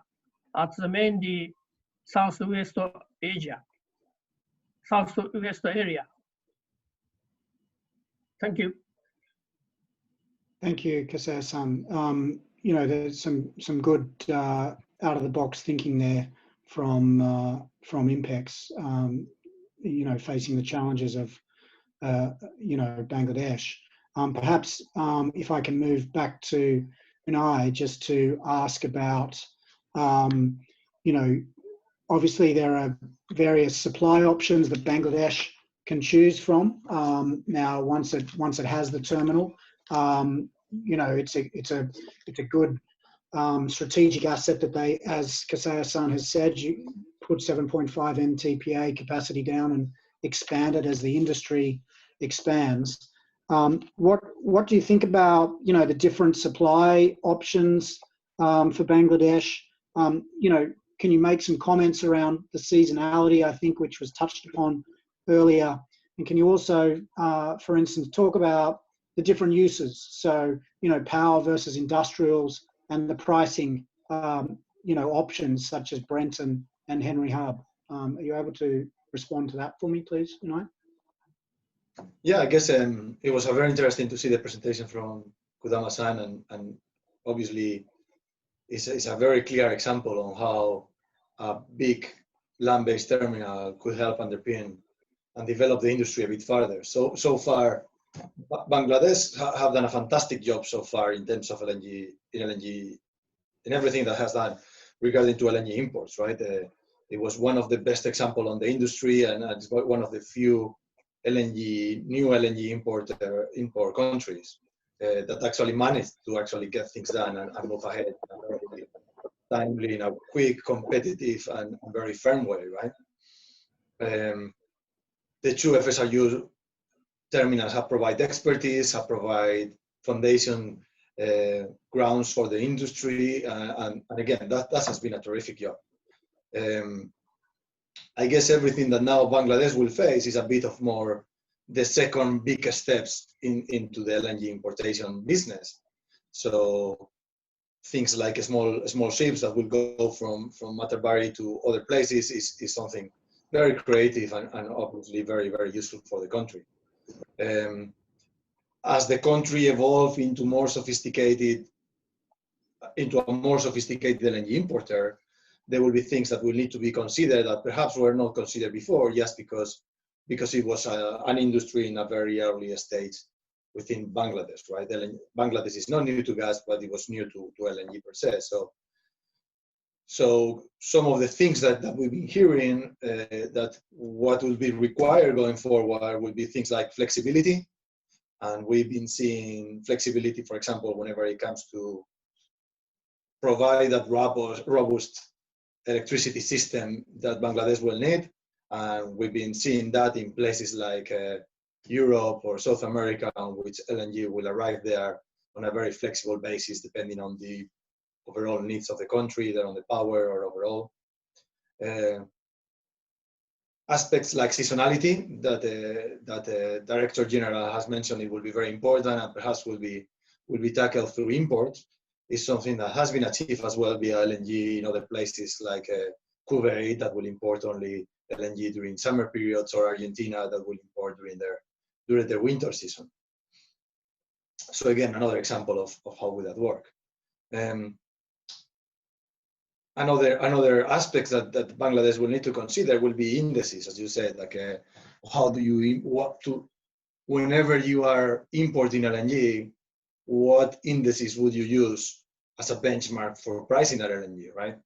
at the mainly Southwest Asia, Southwest area. Thank you. Thank you, Kaseya-san. You know, there's some good out-of-the-box thinking there from INPEX. You know, facing the challenges of you know, Bangladesh. Perhaps if I can move back to Unai just to ask about, you know, obviously there are various supply options that Bangladesh can choose from. Now, once it has the terminal, you know, it's a good strategic asset that they, as Kaseya-san has said, you put 7.5 MTPA capacity down and expand it as the industry expands. What do you think about, you know, the different supply options for Bangladesh? You know, can you make some comments around the seasonality, I think, which was touched upon earlier? And can you also, for instance, talk about the different uses? So, you know, power versus industrials and the pricing, you know, options such as Brent and Henry Hub. Are you able to respond to that for me, please, Unai? Yeah, I guess it was very interesting to see the presentation from Kudama-san, and obviously it's a very clear example on how a big land-based terminal could help underpin and develop the industry a bit further. So far, Bangladesh have done a fantastic job so far in terms of LNG, in everything that has done regarding to LNG imports, right? It was one of the best example on the industry, and it's one of the few new LNG import countries that actually managed to actually get things done and move ahead in a very timely, in a quick, competitive, and very firm way, right? The two FSRU terminals have provided expertise, have provided foundation grounds for the industry, and again, that has been a terrific job. I guess everything that now Bangladesh will face is a bit of more the second biggest steps into the LNG importation business. So things like small ships that will go from Matarbari to other places is something very creative and obviously very, very useful for the country. As the country evolves into a more sophisticated LNG importer, there will be things that will need to be considered that perhaps were not considered before, just because it was an industry in a very early stage within Bangladesh, right? Bangladesh is not new to gas, but it was new to LNG per se. So some of the things that we've been hearing, that what will be required going forward will be things like flexibility. And we've been seeing flexibility, for example, whenever it comes to provide that robust electricity system that Bangladesh will need. And we've been seeing that in places like Europe or South America, in which LNG will arrive there on a very flexible basis, depending on the overall needs of the country, either on the power or overall. Aspects like seasonality that Director General has mentioned, it will be very important and perhaps will be tackled through imports, is something that has been achieved as well via LNG in other places like Kuwait, that will import only LNG during summer periods, or Argentina that will import during the winter season. So again, another example of how would that work. Another aspects that Bangladesh will need to consider will be indices, as you said, like how do you whenever you are importing LNG, what indices would you use as a benchmark for pricing that LNG, right?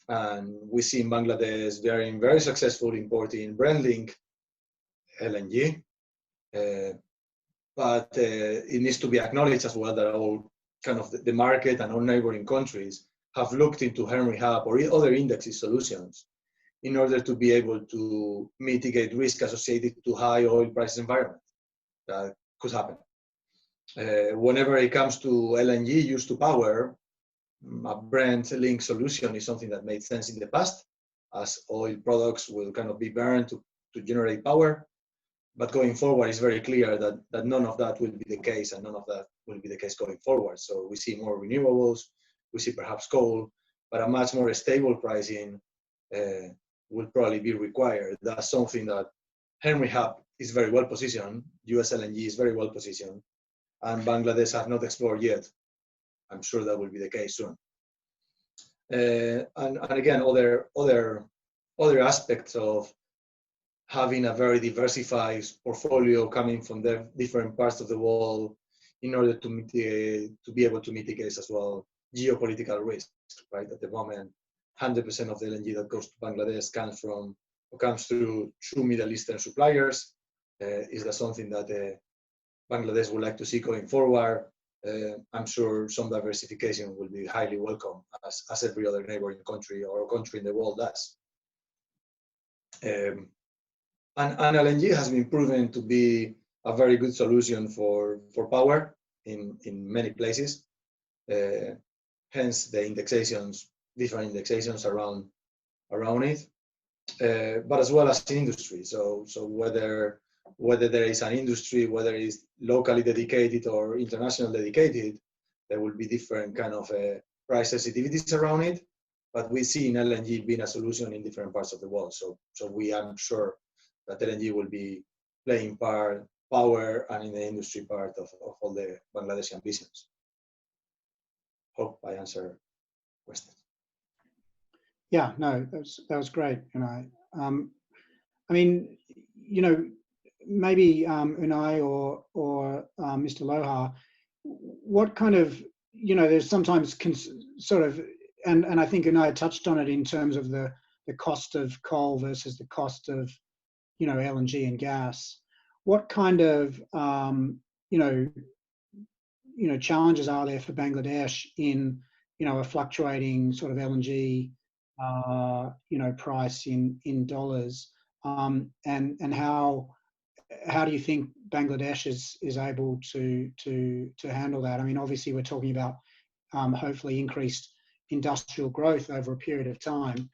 And we see in Bangladesh being very successful importing Brent-linked LNG, but it needs to be acknowledged as well that all kind of the market and our neighboring countries have looked into Henry Hub or other indexes solutions in order to be able to mitigate risk associated to high oil prices environment that could happen. Whenever it comes to LNG used to power, a Brent-linked solution is something that made sense in the past, as oil products will kind of be burned to generate power. But going forward, it's very clear that none of that will be the case, and none of that will be the case going forward. So we see more renewables, we see perhaps coal, but a much more stable pricing will probably be required. That's something that Henry Hub is very well positioned, US LNG is very well positioned, and Bangladesh have not explored yet. I'm sure that will be the case soon. And again, other aspects of having a very diversified portfolio coming from the different parts of the world in order to be able to mitigate as well geopolitical risk, right? At the moment, 100% of the LNG that goes to Bangladesh comes through Middle Eastern suppliers. Is that something that Bangladesh would like to see going forward? I'm sure some diversification will be highly welcome, as every other neighboring country or country in the world does. And LNG has been proven to be a very good solution for power in many places. Hence the indexations, different indexations around it, but as well as industry. So whether there is an industry, whether it's locally dedicated or international dedicated, there will be different kind of price sensitivities around it. But we see in LNG being a solution in different parts of the world. So we are sure that LNG will be playing power and in the industry part of all the Bangladeshi ambitions. Hope I answered questions. Yeah, no, that was great, Unai. I mean, you know, maybe Unai or Mr. Lohar, what kind of, you know, there's sometimes sort of, and I think Unai touched on it in terms of the cost of coal versus the cost of, you know, LNG and gas. What kind of, you know, challenges are there for Bangladesh in, you know, a fluctuating sort of LNG, you know, price in dollars, and how do you think Bangladesh is able to handle that? I mean, obviously we're talking about hopefully increased industrial growth over a period of time,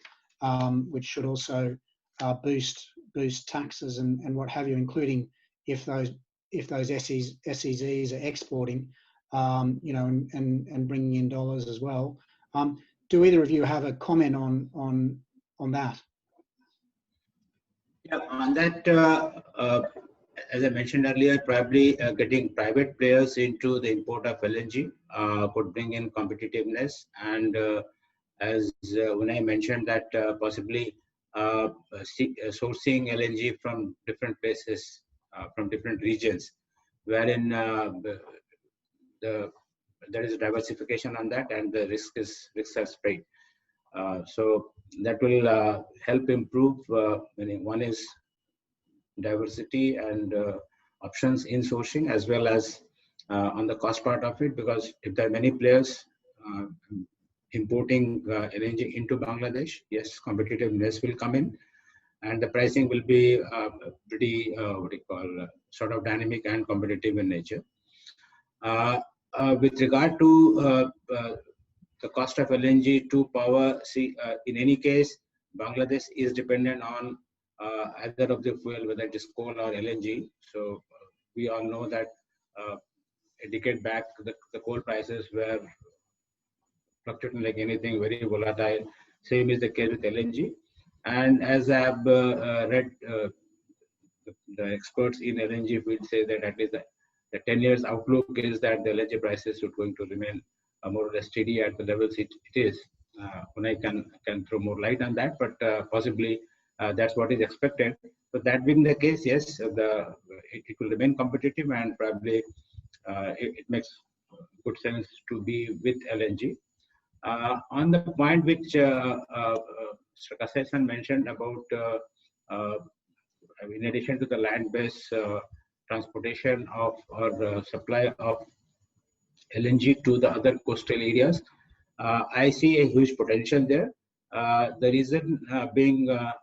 which should also boost taxes and what have you, including if those SEZs are exporting, you know, and bringing in dollars as well. Do either of you have a comment on that? Yeah, on that, as I mentioned earlier, probably getting private players into the import of LNG could bring in competitiveness, and as Unai mentioned, that possibly sourcing LNG from different places, from different regions, wherein there is diversification on that, and the risks are spread. So that will help improve. One is diversity and options in sourcing, as well as on the cost part of it, because if there are many players importing LNG into Bangladesh, yes, competitiveness will come in, and the pricing will be pretty sort of dynamic and competitive in nature. With regard to the cost of LNG to power, in any case, Bangladesh is dependent on either of the fuel, whether it is coal or LNG. So we all know that a decade back, the coal prices were fluctuating like anything, very volatile. Same is the case with LNG. And as I have read, the experts in LNG will say that at least the 10 years outlook is that the LNG prices are going to remain more or less steady at the levels it is. Unai can throw more light on that, but possibly that's what is expected. So that being the case, yes, it will remain competitive, and probably it makes good sense to be with LNG. On the point which Kaseya mentioned about, in addition to the land-based transportation of or supply of LNG to the other coastal areas. I see a huge potential there. The reason being that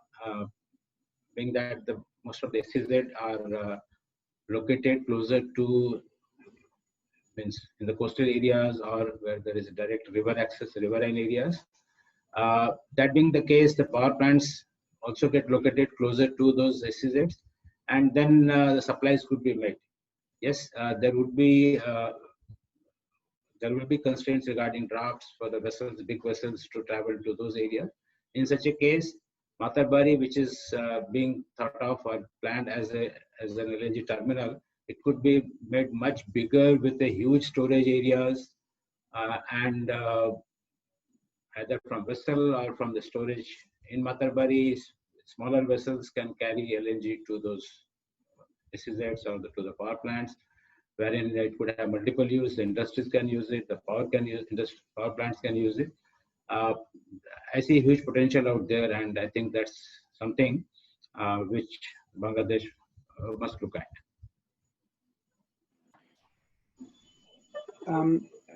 most of the SEZ are located closer to, means in the coastal areas or where there is direct river access, riverine areas. That being the case, the power plants also get located closer to those SEZs, and then the supplies could be met. Yes, there will be constraints regarding drafts for the vessels, big vessels, to travel to those areas. In such a case, Matarbari, which is being thought of or planned as an LNG terminal, it could be made much bigger with a huge storage areas, and either from vessel or from the storage in Matarbari, smaller vessels can carry LNG to those SEZs or to the power plants, wherein it could have multiple use. The industries can use it, the power plants can use it. I see huge potential out there, and I think that's something which Bangladesh must look at.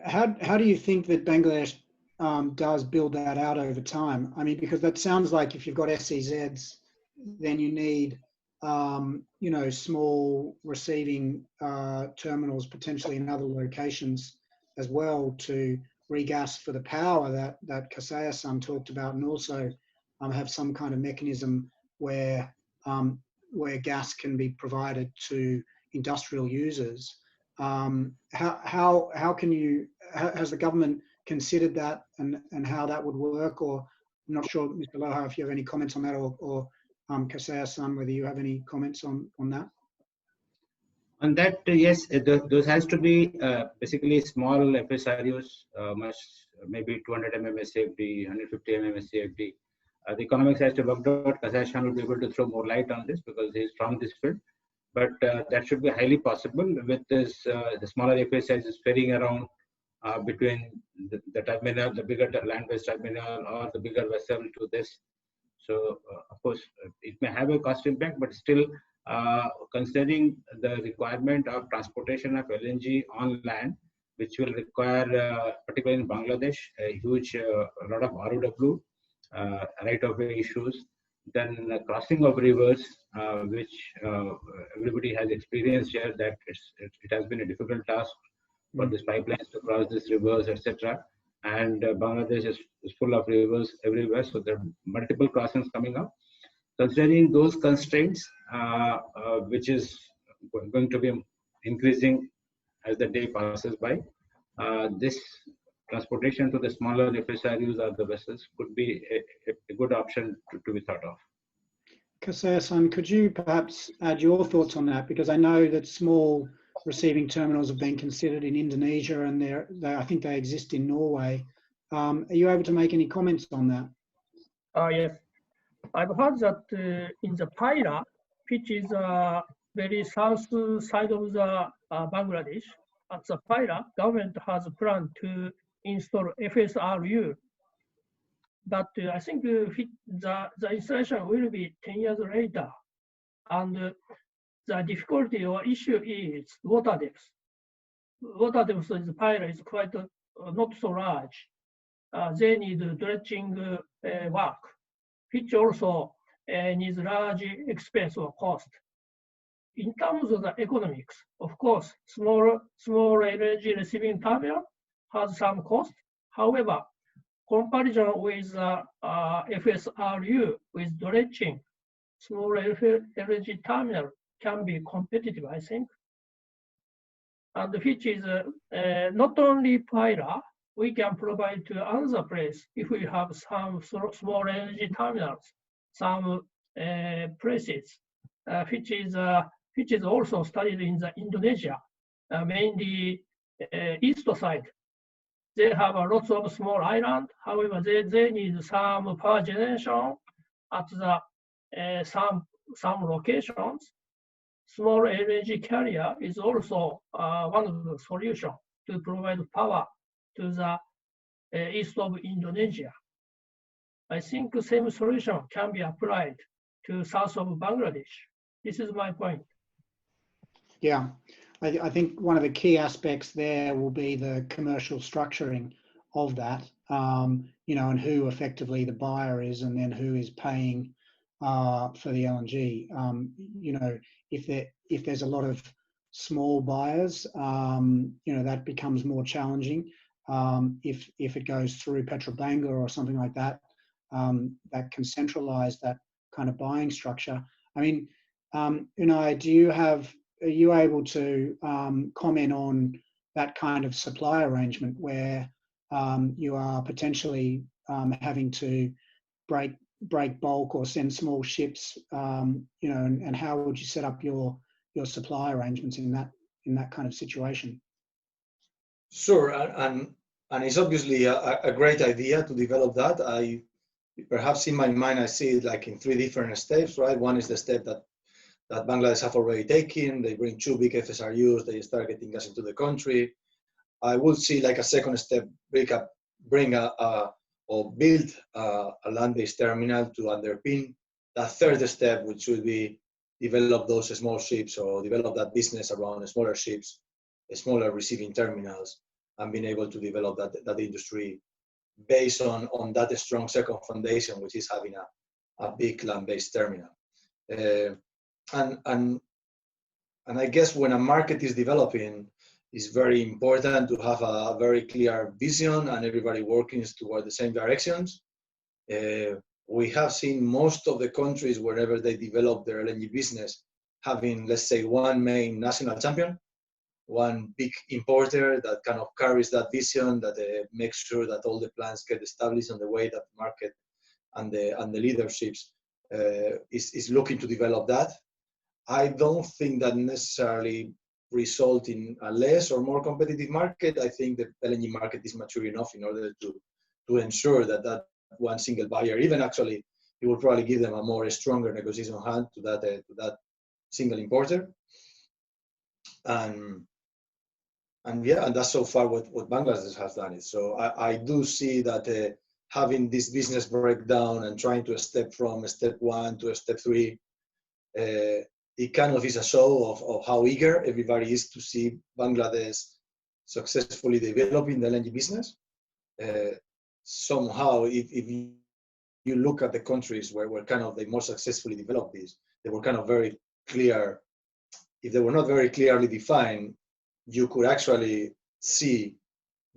How do you think that Bangladesh does build that out over time? I mean, because that sounds like if you've got SEZs, then you need small receiving terminals potentially in other locations as well to regas for the power that Kaseya-san talked about, and also have some kind of mechanism where gas can be provided to industrial users. How can you, has the government considered that and how that would work? Or I'm not sure, Mr. Lohar, if you have any comments on that, or Kaseya-san, whether you have any comments on that? On that, yes, those has to be basically small FSRUs, maybe 200 mm SCFD, 150 mm SCFD. The economics has to work out. Kaseya-san will be able to throw more light on this because he is from this field. But that should be highly possible with this, the smaller FSRUs ferrying around between the terminal, the bigger land-based terminal, or the bigger vessel to this. So, of course, it may have a cost impact, but still, considering the requirement of transportation of LNG on land, which will require, particularly in Bangladesh, a huge lot of ROW, right-of-way issues, then crossing of rivers, which everybody has experienced here, that it has been a difficult task for these pipelines to cross these rivers, etc. And Bangladesh is full of rivers everywhere, so there are multiple crossings coming up. Considering those constraints, which is going to be increasing as the day passes by, this transportation to the smaller FSRUs or the vessels could be a good option to be thought of. Kaseya-san, could you perhaps add your thoughts on that? Because I know that small receiving terminals have been considered in Indonesia, and I think they exist in Norway. Are you able to make any comments on that? Yes. I've heard that in the Paira, which is very south side of the Bangladesh, at the Paira, government has a plan to install FSRU. But I think the installation will be 10 years later. And the difficulty or issue is water depth. Water depth in the Paira is quite not so large. They need dredging work, which also needs large expense or cost. In terms of the economics, of course, small LNG receiving terminal has some cost. However, comparison with FSRU with dredging, small LNG terminal can be competitive, I think. And which is not only Paira, we can provide to another place if we have some small energy terminals, some places, which is also studied in the Indonesia, mainly east side. They have lots of small island. However, they need some power generation at the some locations. Small LNG carrier is also one of the solutions to provide power to the east of Indonesia. I think the same solution can be applied to south of Bangladesh. This is my point. Yeah, I think one of the key aspects there will be the commercial structuring of that, you know, and who effectively the buyer is, and then who is paying for the LNG. You know, if there's a lot of small buyers, you know, that becomes more challenging. If it goes through Petrobangla or something like that, that can centralize that kind of buying structure. I mean, Unai, are you able to comment on that kind of supply arrangement where you are potentially having to break bulk or send small ships, you know, and how would you set up your supply arrangements in that kind of situation? Sure, and it's obviously a great idea to develop that. Perhaps in my mind, I see it like in 3 different steps, right? One is the step that Bangladesh have already taken. They bring 2 big FSRUs, they start getting gas into the country. I would see like a second step, bring or build a land-based terminal to underpin that third step, which would be develop those small ships or develop that business around smaller ships, smaller receiving terminals, and being able to develop that industry based on that strong second foundation, which is having a big land-based terminal. And I guess when a market is developing, it's very important to have a very clear vision and everybody working toward the same directions. We have seen most of the countries, wherever they develop their LNG business, having, let's say, one main national champion, one big importer that kind of carries that vision, that makes sure that all the plans get established on the way that the market and the leaderships is looking to develop that. I don't think that necessarily result in a less or more competitive market. I think the LNG market is mature enough in order to ensure that one single buyer, even actually, it will probably give them a more stronger negotiation hand to that single importer. And yeah, and that's so far what Bangladesh has done. It. So I do see that having this business breakdown and trying to step from step 1 to step 3, it kind of is a show of how eager everybody is to see Bangladesh successfully developing the LNG business. Somehow, if you look at the countries where kind of they more successfully developed this, they were kind of very clear. If they were not very clearly defined, you could actually see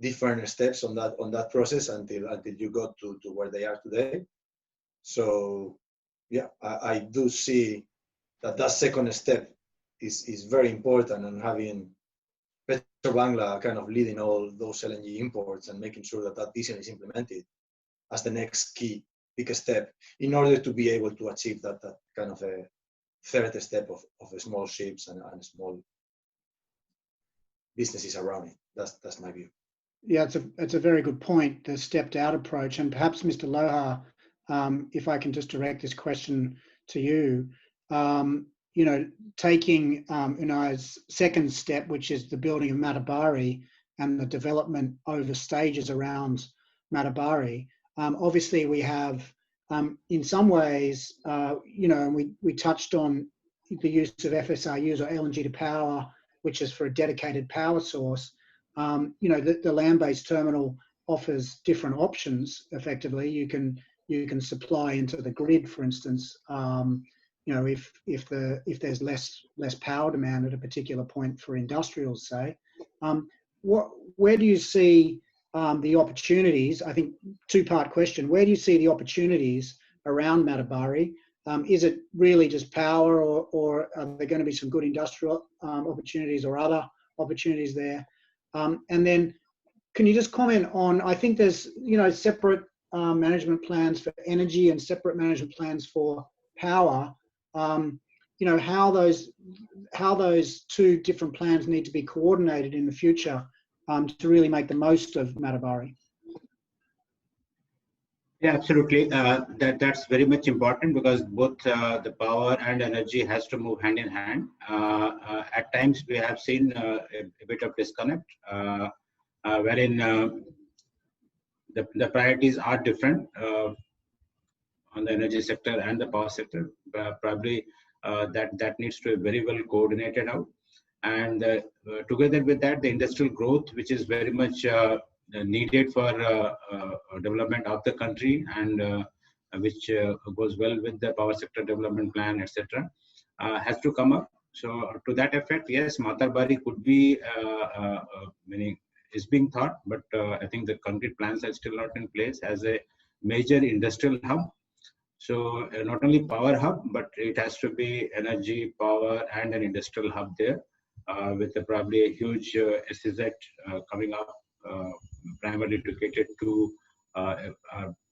different steps on that process until you got to where they are today. So yeah, I do see that second step is very important, and having Petrobangla kind of leading all those LNG imports and making sure that vision is implemented as the next key big step in order to be able to achieve that kind of a third step of small ships and small businesses around it. That's my view. Yeah, it's a very good point, the stepped out approach. And perhaps Mr. Lohar, if I can just direct this question to you, you know, taking Unai's second step, which is the building of Matabari and the development over stages around Matabari. Obviously, we have, in some ways, you know, and we touched on the use of FSRUs or LNG to power, which is for a dedicated power source. You know, the land-based terminal offers different options. Effectively, you can supply into the grid, for instance. You know, if there's less power demand at a particular point for industrials, say, where do you see the opportunities? I think 2-part question. Where do you see the opportunities around Matabari? Is it really just power, or are there going to be some good industrial opportunities or other opportunities there? And then, can you just comment on? I think there's, you know, separate management plans for energy and separate management plans for power. You know, how those 2 different plans need to be coordinated in the future to really make the most of Matabari. Yeah, absolutely. That's very much important, because both the power and energy has to move hand in hand. At times, we have seen a bit of disconnect, wherein the priorities are different on the energy sector and the power sector. Probably that needs to be very well coordinated out. And together with that, the industrial growth, which is very much needed for development of the country, and which goes well with the power sector development plan, etc., has to come up. So to that effect, yes, Matarbari could be is being thought, but I think the concrete plans are still not in place as a major industrial hub. So not only power hub, but it has to be energy, power, and an industrial hub there, with probably a huge SEZ coming up, primarily dedicated to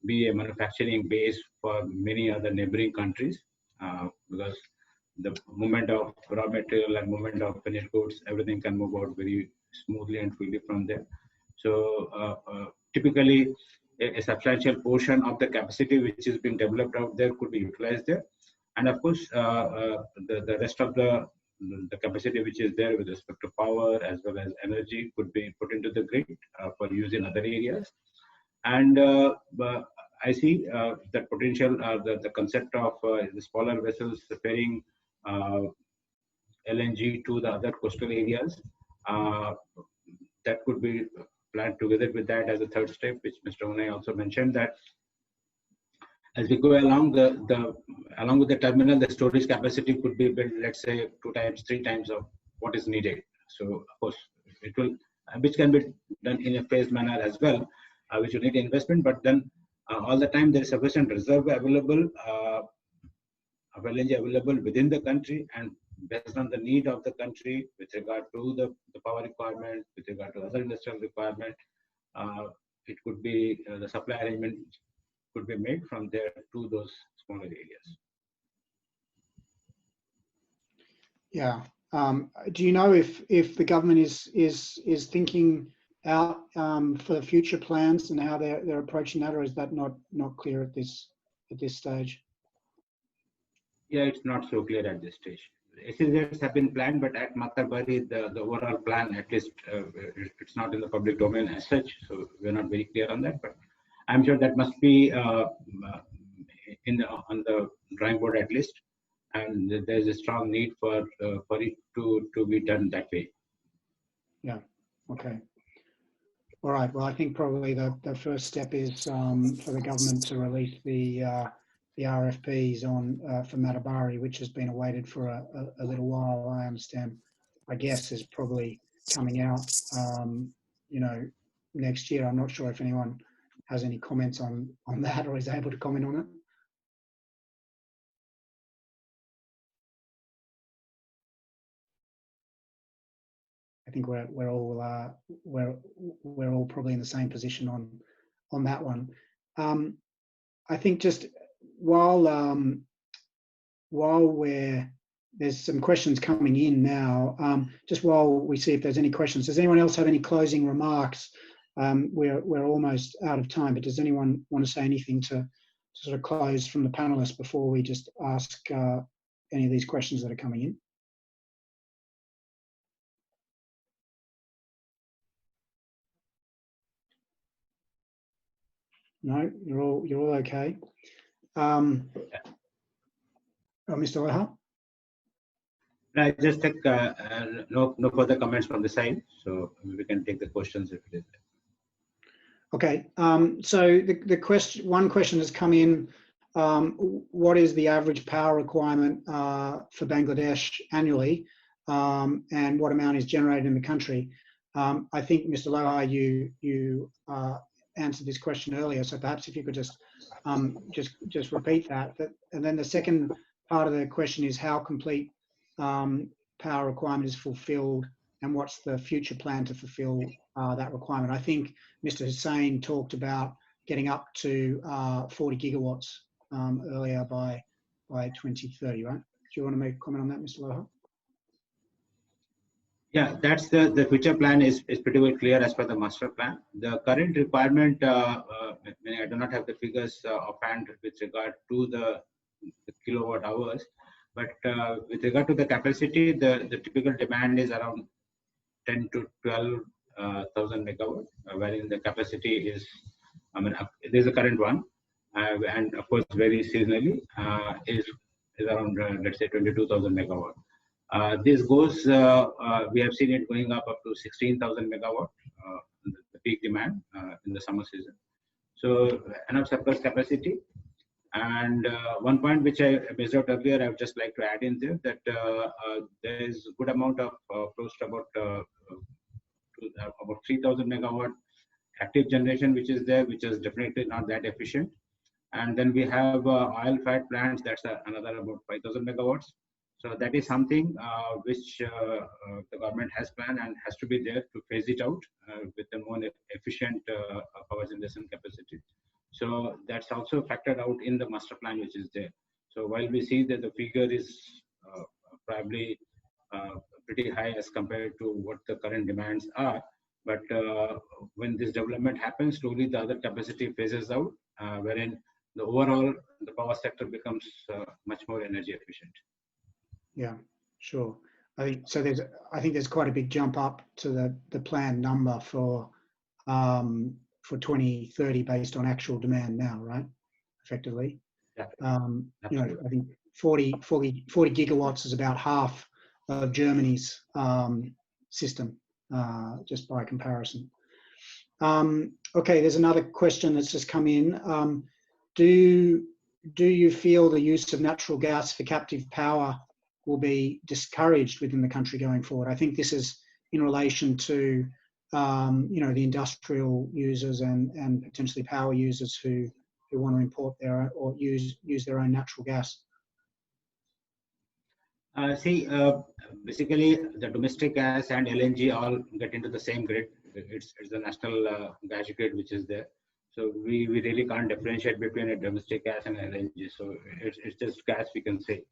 be a manufacturing base for many other neighboring countries, because the movement of raw material and movement of finished goods, everything can move out very smoothly and freely from there. So typically, a substantial portion of the capacity which is being developed out there could be utilized there. And of course, the rest of the capacity which is there with respect to power as well as energy could be put into the grid for use in other areas. And I see that potential, the concept of the smaller vessels ferrying LNG to the other coastal areas, that could be planned together with that as a third step, which Mr. Unai also mentioned, that as we go along, along with the terminal, the storage capacity could be built, let's say, 2 times, 3 times of what is needed. So of course, it will, which can be done in a phased manner as well, which will need investment, but then all the time there is sufficient reserve available, of LNG available within the country, and based on the need of the country with regard to the power requirement, with regard to other industrial requirement, it could be the supply arrangement could be made from there to those smaller areas. Yeah. Do you know if the government is thinking out for the future plans and how they're approaching that, or is that not clear at this stage? Yeah, it's not so clear at this stage. SEZs have been planned, but at Matarbari, the overall plan, at least, it's not in the public domain as such, so we're not very clear on that. But I'm sure that must be on the drawing board at least, and there's a strong need for it to be done that way. Yeah. Okay. All right. Well, I think probably the first step is for the government to release the RFPs on for Matarbari, which has been awaited for a little while. I understand. I guess is probably coming out, next year. I'm not sure if anyone has any comments on that or is able to comment on it. I think we're all probably in the same position on that one. I think just while there's some questions coming in now, just while we see if there's any questions, does anyone else have any closing remarks? We're almost out of time, but does anyone want to say anything to sort of close from the panelists before we just ask any of these questions that are coming in? No, you're all okay. Mr. Lohar? I just take no further comments from the side, so we can take the questions if it is. Okay. So the one question has come in. What is the average power requirement for Bangladesh annually, and what amount is generated in the country? I think, Mr. Lohar, you answered this question earlier, so perhaps if you could just repeat that. And then the second part of the question is how complete power requirement is fulfilled, and what's the future plan to fulfill that requirement? I think Mr. Hossain talked about getting up to 40 gigawatts earlier by 2030, right? Do you want to make a comment on that, Mr. Lohar? Yeah, that's the future plan is pretty well clear as per the master plan. The current requirement, I do not have the figures offhand with regard to the kilowatt hours, but with regard to the capacity, the typical demand is around 10 to 12,000 megawatt, wherein the capacity is, there's a current one, and of course very seasonally is around let's say 22,000 megawatt. This goes, we have seen it going up to 16,000 megawatt, the peak demand in the summer season. So enough surplus capacity. And one point which I missed out earlier, I would just like to add in there that there is a good amount of close to about 3,000 megawatt active generation which is there, which is definitely not that efficient. And then we have oil-fired plants, that's another about 5,000 megawatts. So that is something which the government has planned and has to be there to phase it out with a more efficient power generation capacity. So that's also factored out in the master plan which is there. So while we see that the figure is probably pretty high as compared to what the current demands are, but when this development happens, slowly the other capacity phases out, wherein the overall the power sector becomes much more energy efficient. Yeah, sure. I think so. I think there's quite a big jump up to the planned number for 2030 based on actual demand now, right? Effectively, Yeah. You know, I think 40 gigawatts is about half of Germany's system, just by comparison. Okay, there's another question that's just come in. Do you feel the use of natural gas for captive power will be discouraged within the country going forward? I think this is in relation to you know, the industrial users and potentially power users who want to import their or use their own natural gas. Basically the domestic gas and LNG all get into the same grid. It's the national gas grid which is there. So we really can't differentiate between a domestic gas and LNG. So it's just gas, we can say.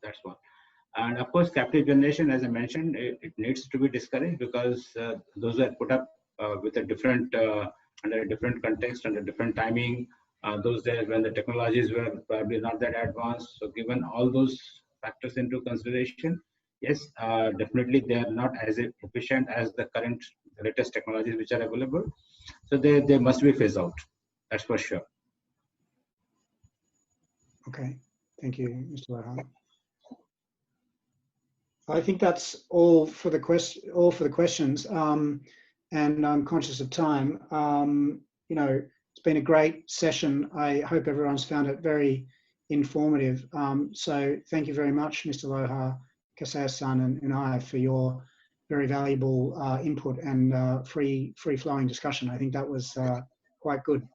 That's one. And of course, captive generation, as I mentioned, it needs to be discouraged because those are put up with a different, under a different context, under different timing. Those days when the technologies were probably not that advanced. So given all those factors into consideration, yes, definitely they are not as efficient as the current latest technologies which are available. So they must be phased out. That's for sure. Okay, thank you, Mr. Lohar. I think that's all for the questions, and I'm conscious of time. You know, it's been a great session. I hope everyone's found it very informative. So thank you very much, Mr. Lohar, Kaseya-san, and Unai for your very valuable input and free-flowing discussion. I think that was quite good.